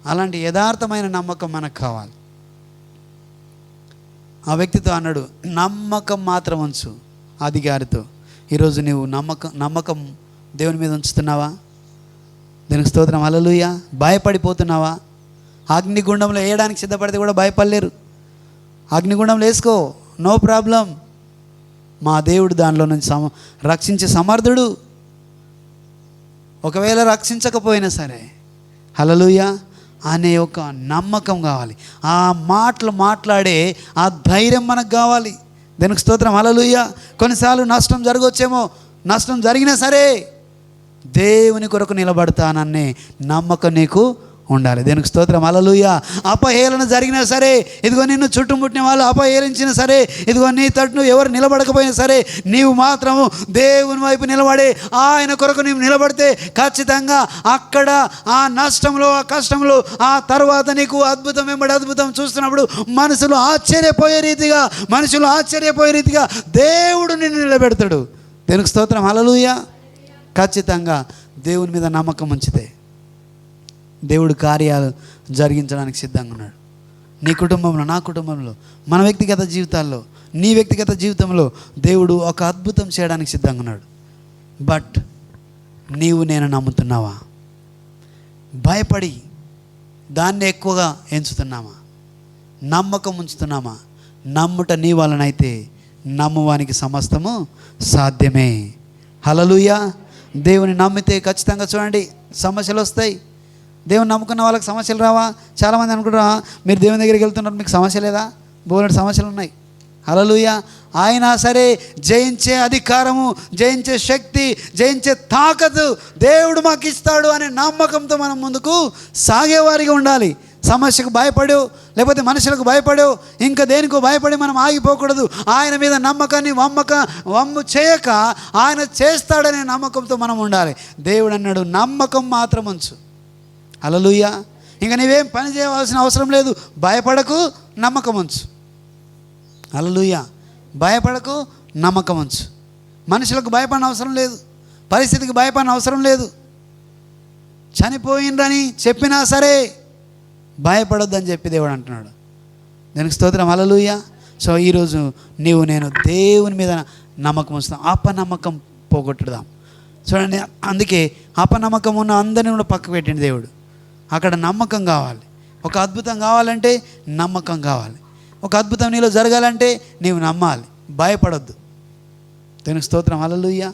B: అలాంటి యథార్థమైన నమ్మకం మనకు కావాలి. ఆ వ్యక్తితో అన్నాడు, నమ్మకం మాత్రం ఉంచు అధికారితో. ఈరోజు నీవు నమ్మకం దేవుని మీద ఉంచుతున్నావా? దానికి స్తోత్రం. హల్లెలూయా. భయపడిపోతున్నావా? అగ్నిగుండంలో వేయడానికి సిద్ధపడితే కూడా భయపడలేరు. అగ్నిగుండంలో వేసుకో, నో ప్రాబ్లం. మా దేవుడు దానిలో నుంచి రక్షించే సమర్థుడు. ఒకవేళ రక్షించకపోయినా సరే, హల్లెలూయా అనే ఒక నమ్మకం కావాలి. ఆ మాటలు మాట్లాడే ఆ ధైర్యం మనకు కావాలి. దానికి స్తోత్రం. హల్లెలూయా. కొన్నిసార్లు నష్టం జరగవచ్చేమో, నష్టం జరిగినా సరే దేవుని కొరకు నిలబడతాననే నమ్మకం నీకు ఉండాలి. దేనికి స్తోత్రం. హల్లెలూయా. అపహేళన జరిగినా సరే, ఇదిగో నిన్ను చుట్టుముట్టిన వాళ్ళు అపహేళించినా సరే, ఇదిగో నీ తట్టు ఎవరు నిలబడకపోయినా సరే, నీవు మాత్రము దేవుని వైపు నిలబడి ఆయన కొరకు నీవు నిలబడితే ఖచ్చితంగా అక్కడ ఆ నష్టంలో, ఆ కష్టంలో, ఆ తర్వాత నీకు అద్భుతం వెంబడి అద్భుతం చూస్తున్నప్పుడు మనుషులు ఆశ్చర్యపోయే రీతిగా దేవుడు నిన్ను నిలబెడతాడు. దేనికి స్తోత్రం. హల్లెలూయా. ఖచ్చితంగా దేవుని మీద నమ్మకం ఉంచితే దేవుడు కార్యాలు జరిగించడానికి సిద్ధంగా ఉన్నాడు. నీ కుటుంబంలో, నా కుటుంబంలో, మన వ్యక్తిగత జీవితాల్లో, నీ వ్యక్తిగత జీవితంలో దేవుడు ఒక అద్భుతం చేయడానికి సిద్ధంగా ఉన్నాడు. బట్ నీవు నేను నమ్ముతున్నావా? భయపడి దాన్ని ఎక్కువగా ఎంచుతున్నామా? నమ్మకం ఉంచుతున్నామా? నమ్ముట నీ వలనైతే నమ్మువానికి సమస్తము సాధ్యమే. హల్లెలూయా. దేవుని నమ్మితే ఖచ్చితంగా చూడండి సమస్యలు వస్తాయి. దేవుని నమ్ముకున్న వాళ్ళకి సమస్యలు రావా? చాలామంది అనుకుంటారా, మీరు దేవుని దగ్గరికి వెళ్తున్నారు, మీకు సమస్య లేదా? బోలెడు సమస్యలు ఉన్నాయి. హల్లెలూయా. అయినా సరే జయించే అధికారము, జయించే శక్తి, జయించే తాకతు దేవుడు మాకు ఇస్తాడు అనే నమ్మకంతో మనం ముందుకు సాగేవారిగా ఉండాలి. సమస్యకు భయపడు, లేకపోతే మనుషులకు భయపడు, ఇంకా దేనికో భయపడి మనం ఆగిపోకూడదు. ఆయన మీద నమ్మకాన్ని వమ్ము చేయక ఆయన చేస్తాడనే నమ్మకంతో మనం ఉండాలి. దేవుడు అన్నాడు, నమ్మకం మాత్రం ఉంచు. హల్లెలూయా. ఇంకా నీవేం పని చేయవలసిన అవసరం లేదు. భయపడకు, నమ్మకం ఉంచు. హల్లెలూయా. భయపడకు, నమ్మకం ఉంచు. మనుషులకు భయపడిన అవసరం లేదు, పరిస్థితికి భయపడిన అవసరం లేదు. చనిపోయిండ్రని చెప్పినా సరే భయపడొద్దని చెప్పి దేవుడు అంటున్నాడు. దానికి స్తోత్రం. హల్లెలూయా. సో ఈరోజు నేను దేవుని మీద నమ్మకం ఉంచుతాం. అపనమ్మకం పోగొట్టుదాం. చూడండి, అందుకే అపనమ్మకం ఉన్న అందరినీ కూడా పక్కకు పెట్టింది దేవుడు. అక్కడ నమ్మకం కావాలి. ఒక అద్భుతం కావాలంటే నమ్మకం కావాలి. ఒక అద్భుతం నీలో జరగాలంటే నీవు నమ్మాలి, భయపడొద్దు. దానికి స్తోత్రం. హల్లెలూయా.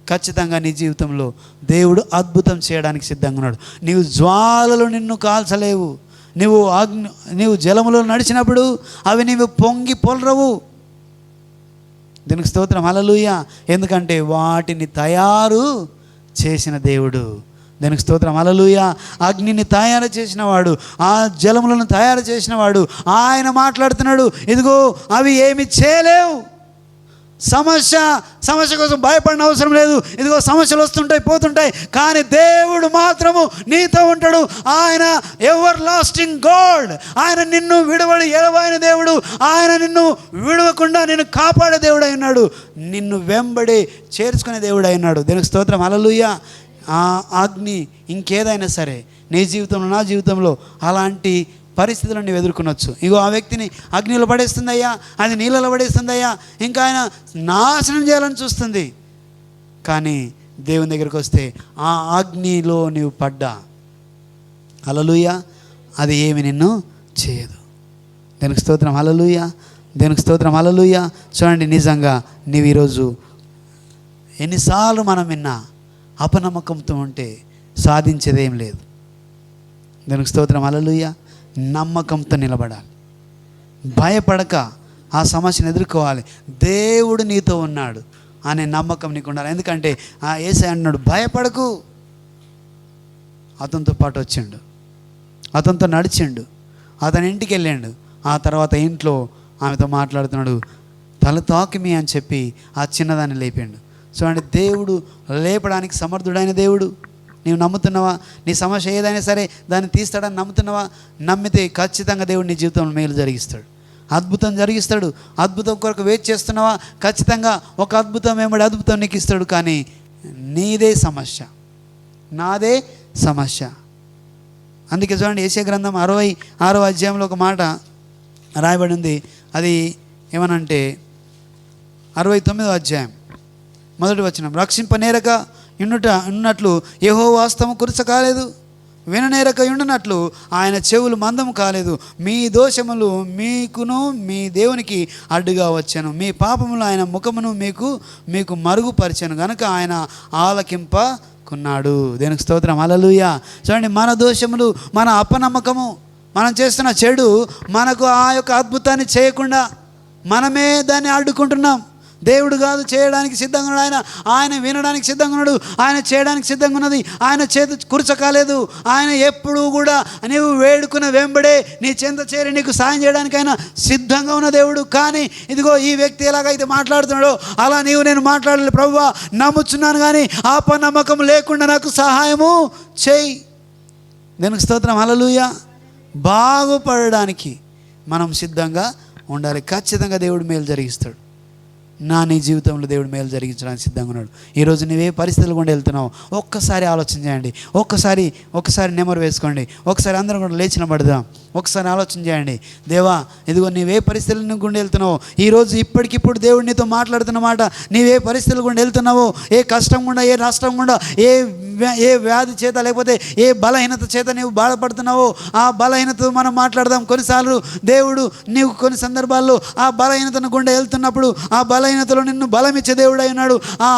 B: ఖచ్చితంగా నీ జీవితంలో దేవుడు అద్భుతం చేయడానికి సిద్ధంగా ఉన్నాడు. నీవు జ్వాలలు నిన్ను కాల్చలేవు. నీవు జలములో నడిచినప్పుడు అవి నీవు పొంగి పొలరవు. దీనికి స్తోత్రం. హల్లెలూయా. ఎందుకంటే వాటిని తయారు చేసిన దేవుడు, దానికి స్తోత్రం. హల్లెలూయా. అగ్నిని తయారు చేసినవాడు, ఆ జలములను తయారు చేసినవాడు ఆయన మాట్లాడుతున్నాడు. ఇదిగో అవి ఏమి చేయలేవు. సమస్య కోసం భయపడిన అవసరం లేదు. ఇదిగో సమస్యలు వస్తుంటాయి, పోతుంటాయి, కానీ దేవుడు మాత్రము నీతో ఉంటాడు. ఆయన ఎవర్ లాస్టింగ్ గాడ్. ఆయన నిన్ను విడవడి ఎడబాయిన దేవుడు. ఆయన నిన్ను విడవకుండా నిన్ను కాపాడే దేవుడు అయినాడు. నిన్ను వెంబడి చేర్చుకునే దేవుడు అయినాడు. దీనికి స్తోత్రం. హల్లెలూయా. ఆ అగ్ని ఇంకేదైనా సరే నీ జీవితంలో, నా జీవితంలో అలాంటి పరిస్థితులను నువ్వు ఎదుర్కొనొచ్చు. ఇగో ఆ వ్యక్తిని అగ్నిలో పడేస్తుందయ్యా, అది నీళ్ళలో పడేస్తుందయ్యా, ఇంకా ఆయన నాశనం చేయాలని చూస్తుంది. కానీ దేవుని దగ్గరికి వస్తే ఆ అగ్నిలో నీవు పడ్డా, హల్లెలూయా, అది ఏమి నిన్ను చేయదు. దానికి స్తోత్రం. హల్లెలూయా. దానికి స్తోత్రం. హల్లెలూయా. చూడండి, నిజంగా నీవు ఈరోజు ఎన్నిసార్లు మనం విన్నా అపనమ్మకంతో ఉంటే సాధించేదేం లేదు. దానికి స్తోత్రం. హల్లెలూయా. నమ్మకంతో నిలబడాలి, భయపడక ఆ సమస్యను ఎదుర్కోవాలి. దేవుడు నీతో ఉన్నాడు అనే నమ్మకం నీకు ఉండాలి. ఎందుకంటే ఆ యేసయ్య అన్నాడు, భయపడకు. అతనితో పాటు వచ్చిండు, అతనితో నడిచిండు, అతని ఇంటికి వెళ్ళాడు. ఆ తర్వాత ఇంట్లో ఆమెతో మాట్లాడుతున్నాడు. తల తాకిమి అని చెప్పి ఆ చిన్నదాన్ని లేపాడు. చూడండి, దేవుడు లేపడానికి సమర్థుడైన దేవుడు. నీవు నమ్ముతున్నావా? నీ సమస్య ఏదైనా సరే దాన్ని తీస్తాడని నమ్ముతున్నావా? నమ్మితే ఖచ్చితంగా దేవుడు నీ జీవితంలో మేలు జరిగిస్తాడు, అద్భుతం జరిగిస్తాడు. అద్భుతం కొరకు వెయిట్ చేస్తున్నావా? ఖచ్చితంగా ఒక అద్భుతం వెంబడి అద్భుతం నీకు ఇస్తాడు. కానీ నీదే సమస్య, నాదే సమస్య. అందుకే చూడండి, యెషయా గ్రంథం 66వ అధ్యాయంలో ఒక మాట రాయబడి ఉంది. అది ఏమనంటే 69వ అధ్యాయం 1వ వచనం, రక్షింపనేరక ఉన్నట్లు యెహోవా హస్తము కురుచ కాలేదు, విననేరక ఉండునట్లు ఆయన చెవులు మందము కాలేదు. మీ దోషములు మీకును మీ దేవునికి అడ్డుగా వచ్చాను, మీ పాపములు ఆయన ముఖమును మీకు మరుగుపరిచాను గనుక ఆయన ఆలకింపకున్నాడు. దేనికి స్తోత్రం. హల్లెలూయా. చూడండి, మన దోషములు, మన అపనమ్మకము, మనం చేస్తున్న చెడు మనకు ఆ యొక్క అద్భుతాన్ని చేయకుండా మనమే దాన్ని అడ్డుకుంటున్నాం. దేవుడు కాదు చేయడానికి సిద్ధంగా ఉన్నాడు. ఆయన వినడానికి సిద్ధంగా ఉన్నాడు, ఆయన చేయడానికి సిద్ధంగా ఉన్నది. ఆయన చేతి కురచకాలేదు. ఆయన ఎప్పుడూ కూడా నీవు వేడుకున్న వెంబడే నీ చెంత చేరి నీకు సాయం చేయడానికి ఆయన సిద్ధంగా ఉన్న దేవుడు. కానీ ఇదిగో ఈ వ్యక్తి ఎలాగైతే మాట్లాడుతున్నాడో అలా నేను మాట్లాడాలి. ప్రభువా, నమ్ముచున్నాను కానీ ఆపనమ్మకం లేకుండా నాకు సహాయము చేయి. దీనికి స్తోత్రం. హల్లెలూయా. బాగుపడడానికి మనం సిద్ధంగా ఉండాలి. ఖచ్చితంగా దేవుడు మేలు జరిగిస్తాడు. నీ జీవితంలో దేవుడు మేలు జరిగించడానికి సిద్ధంగా ఉన్నాడు. ఈరోజు నువ్వే పరిస్థితులు గుండా వెళ్తున్నావు ఒక్కసారి ఆలోచన చేయండి. ఒక్కసారి నెమరు వేసుకోండి. ఒకసారి అందరం కూడా లేచిన పడదాం. ఒకసారి ఆలోచన చేయండి. దేవా, ఇదిగో నీవే పరిస్థితులను గుండా వెళ్తున్నావు. ఈరోజు ఇప్పటికిప్పుడు దేవుడు నీతో మాట్లాడుతున్నమాట. నీవే పరిస్థితులు గుండా వెళ్తున్నావు, ఏ కష్టం గుండా, ఏ నష్టం గుండా, ఏ వ్యాధి చేత లేకపోతే ఏ బలహీనత చేత నీవు బాధపడుతున్నావో ఆ బలహీనతతో మనం మాట్లాడదాం. కొన్నిసార్లు దేవుడు నీవు కొన్ని సందర్భాల్లో ఆ బలహీనతను గుండా వెళ్తున్నప్పుడు ఆ బలహీనతలో నిన్ను బలం ఇచ్చే దేవుడు అయినాడు. ఆ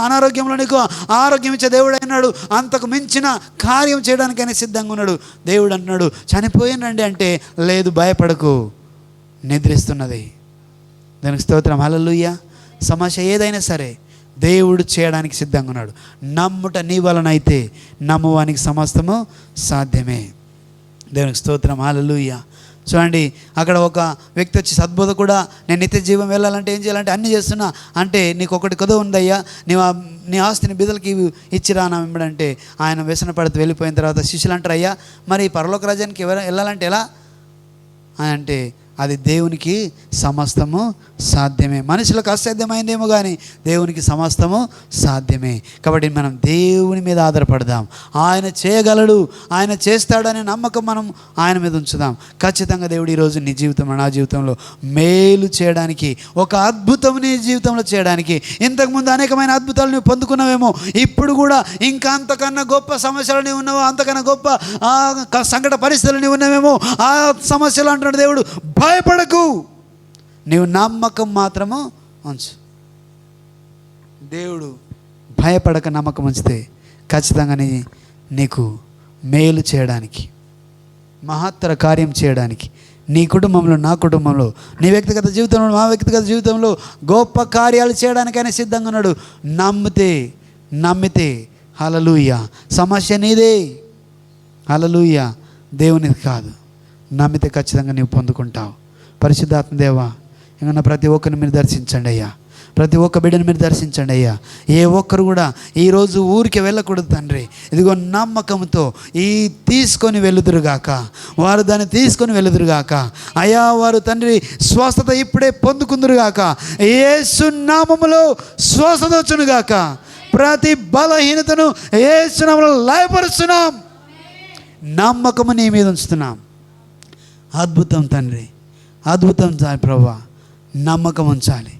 B: అనారోగ్యంలో నీకు ఆరోగ్యం ఇచ్చే దేవుడు అయినాడు. అంతకు మించిన కార్యం చేయడానికైనా సిద్ధంగా ఉన్నాడు. దేవుడు అంటున్నాడు, చనిపోయినండి అంటే లేదు, భయపడకు, నిద్రిస్తున్నది. దానికి స్తోత్రం. హల్లెలూయా. సమస్య ఏదైనా సరే దేవుడు చేయడానికి సిద్ధంగా ఉన్నాడు. నమ్ముట నీ వలన అయితే నమ్మువానికి సమస్తము సాధ్యమే. దేవునికి స్తోత్రం. హల్లెలూయా. చూడండి, అక్కడ ఒక వ్యక్తి వచ్చి, సద్బోధ కూడా నేను నిత్య జీవం వెళ్ళాలంటే ఏం చేయాలంటే అన్నీ చేస్తున్నా అంటే నీకు ఒకటి కొద్దిగా ఉందయ్యా, నీ ఆస్తిని బిడ్డలకి ఇచ్చిరా నా వెంబడంటే ఆయన వ్యసన పడుతూ వెళ్ళిపోయిన తర్వాత శిష్యులు అంటారు, అయ్యా మరి పరలోక రాజ్యానికి వెళ్ళాలంటే ఎలా అని అంటే అది దేవునికి సమస్తము సాధ్యమే. మనుషులకు అసాధ్యమైందేమో కానీ దేవునికి సమస్తము సాధ్యమే. కాబట్టి మనం దేవుని మీద ఆధారపడదాం. ఆయన చేయగలడు, ఆయన చేస్తాడనే నమ్మకం మనం ఆయన మీద ఉంచుదాం. ఖచ్చితంగా దేవుడు ఈరోజు నీ జీవితంలో, నా జీవితంలో మేలు చేయడానికి, ఒక అద్భుతం నీ జీవితంలో చేయడానికి, ఇంతకుముందు అనేకమైన అద్భుతాలు నువ్వు పొందుకున్నావేమో, ఇప్పుడు కూడా ఇంకా అంతకన్నా గొప్ప సమస్యలు నీవు ఉన్నావో, అంతకన్నా గొప్ప సంకట పరిస్థితులు నీవు ఉన్నావేమో, ఆ సమస్యలు అంటున్నాడు దేవుడు, భయపడకు, నీవు నమ్మకం మాత్రము ఉంచు. దేవుడు భయపడక నమ్మకం ఉంచితే ఖచ్చితంగా నీకు మేలు చేయడానికి, మహత్తర కార్యం చేయడానికి, నీ కుటుంబంలో, నా కుటుంబంలో, నీ వ్యక్తిగత జీవితంలో, మా వ్యక్తిగత జీవితంలో గొప్ప కార్యాలు చేయడానికైనా సిద్ధంగా ఉన్నాడు. నమ్మితే హల్లెలూయా. సమస్య నీదే, హల్లెలూయా, దేవునిది కాదు. నమ్మితే ఖచ్చితంగా నీవు పొందుకుంటావు. పరిశుద్ధాత్మ దేవా, ఇంకా ప్రతి ఒక్కరిని మీరు దర్శించండి అయ్యా. ప్రతి ఒక్క బిడ్డను మీరు దర్శించండి అయ్యా. ఏ ఒక్కరు కూడా ఈరోజు ఊరికి వెళ్ళకూడదు తండ్రి. ఇదిగో నమ్మకంతో ఈ తీసుకొని వెళుదురుగాక, వారు దాన్ని తీసుకొని వెళుదురుగాక అయ్యా. వారు తండ్రి స్వస్థత ఇప్పుడే పొందుకుందురుగాక. యేసు నామములో స్వస్థత వచ్చునుగాక. ప్రతి బలహీనతను యేసు నామములో లయపరుస్తున్నాం. నమ్మకము నీ మీద ఉంచుతున్నాం. అద్భుతం తండ్రి, అద్భుతం ప్రభువా. నమ్మకం ఉంచాలి,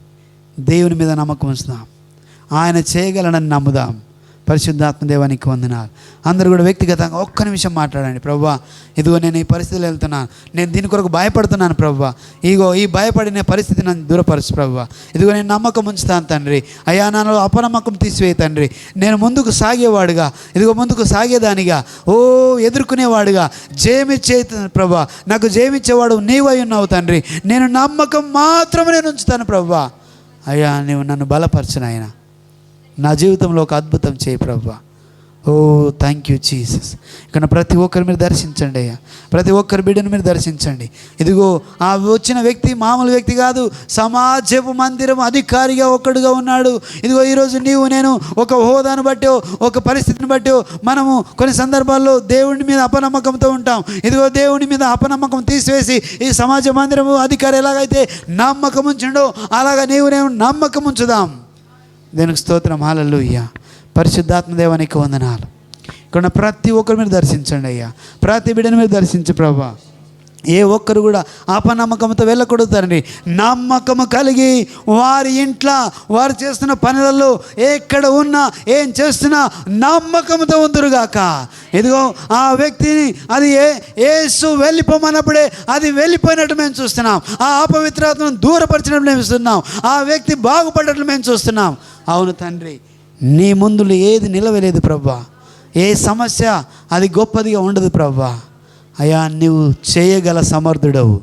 B: దేవుని మీద నమ్మకం ఉంచుదాం. ఆయన చేయగలనని నమ్ముదాం. పరిశుద్ధాత్మ దేవానికి వందనాలు. అందరూ కూడా వ్యక్తిగతంగా ఒక్క నిమిషం మాట్లాడండి. ప్రభువా, ఇదిగో నేను ఈ పరిస్థితిలో వెళ్తున్నాను, నేను దీని కొరకు భయపడుతున్నాను ప్రభువా. ఇదిగో ఈ భయపడిన పరిస్థితి నన్ను దూరపరచు ప్రభువా. ఇదిగో నేను నమ్మకం ఉంచుతాను తండ్రి. అయ్యా, నాలో అపనమ్మకం తీసివేయి తండ్రి. నేను ముందుకు సాగేవాడుగా, ఇదిగో ముందుకు సాగేదానిగా, ఎదుర్కొనేవాడుగా, జయమిచ్చే ప్రభువా. నాకు జయమిచ్చేవాడు నీవై ఉన్నావు తండ్రి. నేను నమ్మకం మాత్రమే నేను ఉంచుతాను ప్రభువా. అయ్యా, నీవు నన్ను బలపరచు నాయన. నా జీవితంలో ఒక అద్భుతం చేయి ప్రభువా. Thank you Jesus. ఇక్కడ ప్రతి ఒక్కరి మీరు దర్శించండి అయ్యా. ప్రతి ఒక్కరి బిడ్డను మీరు దర్శించండి. ఇదిగో ఆ వచ్చిన వ్యక్తి మామూలు వ్యక్తి కాదు, సమాజపు మందిరం అధికారిగా ఒక్కడుగా ఉన్నాడు. ఇదిగో ఈరోజు నీవు నేను ఒక హోదాను బట్టో, ఒక పరిస్థితిని బట్టో మనము కొన్ని సందర్భాల్లో దేవుని మీద అపనమ్మకంతో ఉంటాం. ఇదిగో దేవుని మీద అపనమ్మకం తీసివేసి ఈ సమాజ మందిరము అధికారి ఎలాగైతే నమ్మకం ఉంచిండో అలాగా నీవు నేను నమ్మకం ఉంచుదాం. దేనికి స్తోత్రం, హల్లెలూయా. పరిశుద్ధాత్మ దేవానికి వందనాలు. ఇక్కడ ప్రతి ఒక్కరు మీరు దర్శించండి అయ్యా. ప్రతి బిడ్డను మీరు దర్శించు ప్రభువా. ఏ ఒక్కరు కూడా అపనమ్మకంతో వెళ్ళకూడదు తండ్రి. నమ్మకము కలిగి వారి ఇంట్లో వారు చేస్తున్న పనులలో ఎక్కడ ఉన్నా ఏం చేస్తున్నా నమ్మకంతో ఉందురుగాక. ఇదిగో ఆ వ్యక్తిని అది యేసు వెళ్ళిపోమన్నప్పుడే అది వెళ్ళిపోయినట్టు మేము చూస్తున్నాం. ఆ అపవిత్రతను దూరపరిచినట్టు మేము చూస్తున్నాం. ఆ వ్యక్తి బాగుపడ్డట్లు మేము చూస్తున్నాం. అవును తండ్రి, నీ ముందు ఏది నిలవలేదు ప్రభువా. ఏ సమస్య అది గొప్పదిగా ఉండదు ప్రభువా. అయ్యా, నీవు చేయగల సమర్థుడవు,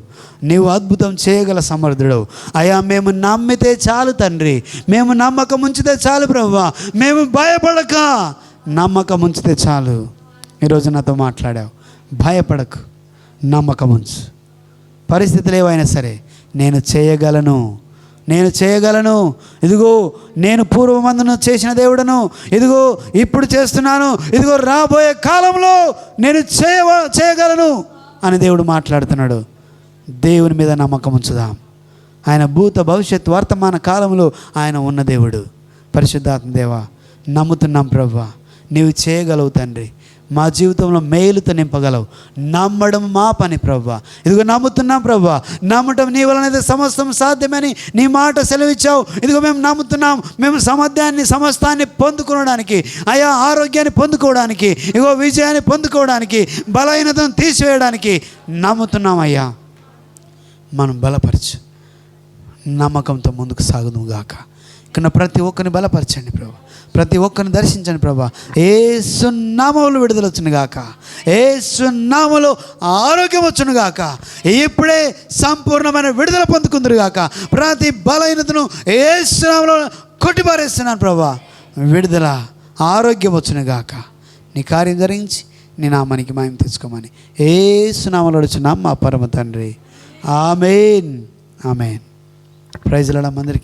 B: నీవు అద్భుతం చేయగల సమర్థుడవు అయ్యా. మేము నమ్మితే చాలు తండ్రి, మేము నమ్మకం ఉంచితే చాలు ప్రభువా. మేము భయపడక నమ్మకం ఉంచితే చాలు. ఈరోజు నాతో మాట్లాడావు. భయపడకు, నమ్మకం ఉంచు. పరిస్థితులు ఏవైనా సరే నేను చేయగలను, నేను చేయగలను. ఇదిగో నేను పూర్వమందును చేసిన దేవుడను, ఇదిగో ఇప్పుడు చేస్తున్నాను, ఇదిగో రాబోయే కాలంలో నేను చేయగలను అని దేవుడు మాట్లాడుతున్నాడు. దేవుని మీద నమ్మకం ఉంచుదాం. ఆయన భూత భవిష్యత్ వర్తమాన కాలంలో ఆయన ఉన్న దేవుడు. పరిశుద్ధాత్మ దేవా, నమ్ముతున్నాం ప్రభువా. నీవు చేయగలవు తండ్రి. మా జీవితంలో మేలుతో నింపగలవు. నమ్మడం మా పని ప్రభువా. ఇదిగో నమ్ముతున్నాం ప్రభువా. నమ్మటం నీ వలనైతే సమస్తం సాధ్యమని నీ మాట సెలవిచ్చావు. ఇదిగో మేము నమ్ముతున్నాం. మేము సమస్తాన్ని పొందుకోవడానికి, అయా ఆరోగ్యాన్ని పొందుకోవడానికి, ఇదిగో విజయాన్ని పొందుకోవడానికి, బలహీనతను తీసివేయడానికి నమ్ముతున్నాం అయ్యా. మనం బలపరచు, నమ్మకంతో ముందుకు సాగుదాం గాక. ఇక్కడ ప్రతి ఒక్కరిని బలపరచండి ప్రభు. ప్రతి ఒక్కరిని దర్శించండి ప్రభా. యేసు నామములో విడుదల వచ్చును గాక. యేసు నామములో ఆరోగ్యం వచ్చును గాక. ఇప్పుడే సంపూర్ణమైన విడుదల పొందుకుందరు గాక. ప్రతి బలహీనతను యేసు నామములో కొట్టిపారేస్తున్నాను ప్రభా. విడుదల ఆరోగ్యం వచ్చును గాక. నీ కార్యం జరిగించి నీ నామానికి మహిమ తెచ్చుకోమని యేసు నామములో అడుగుచున్నాం మా పరమ తండ్రి. ఆమేన్, ఆమేన్. ప్రైజ్ లార్డ్ అందరికీ.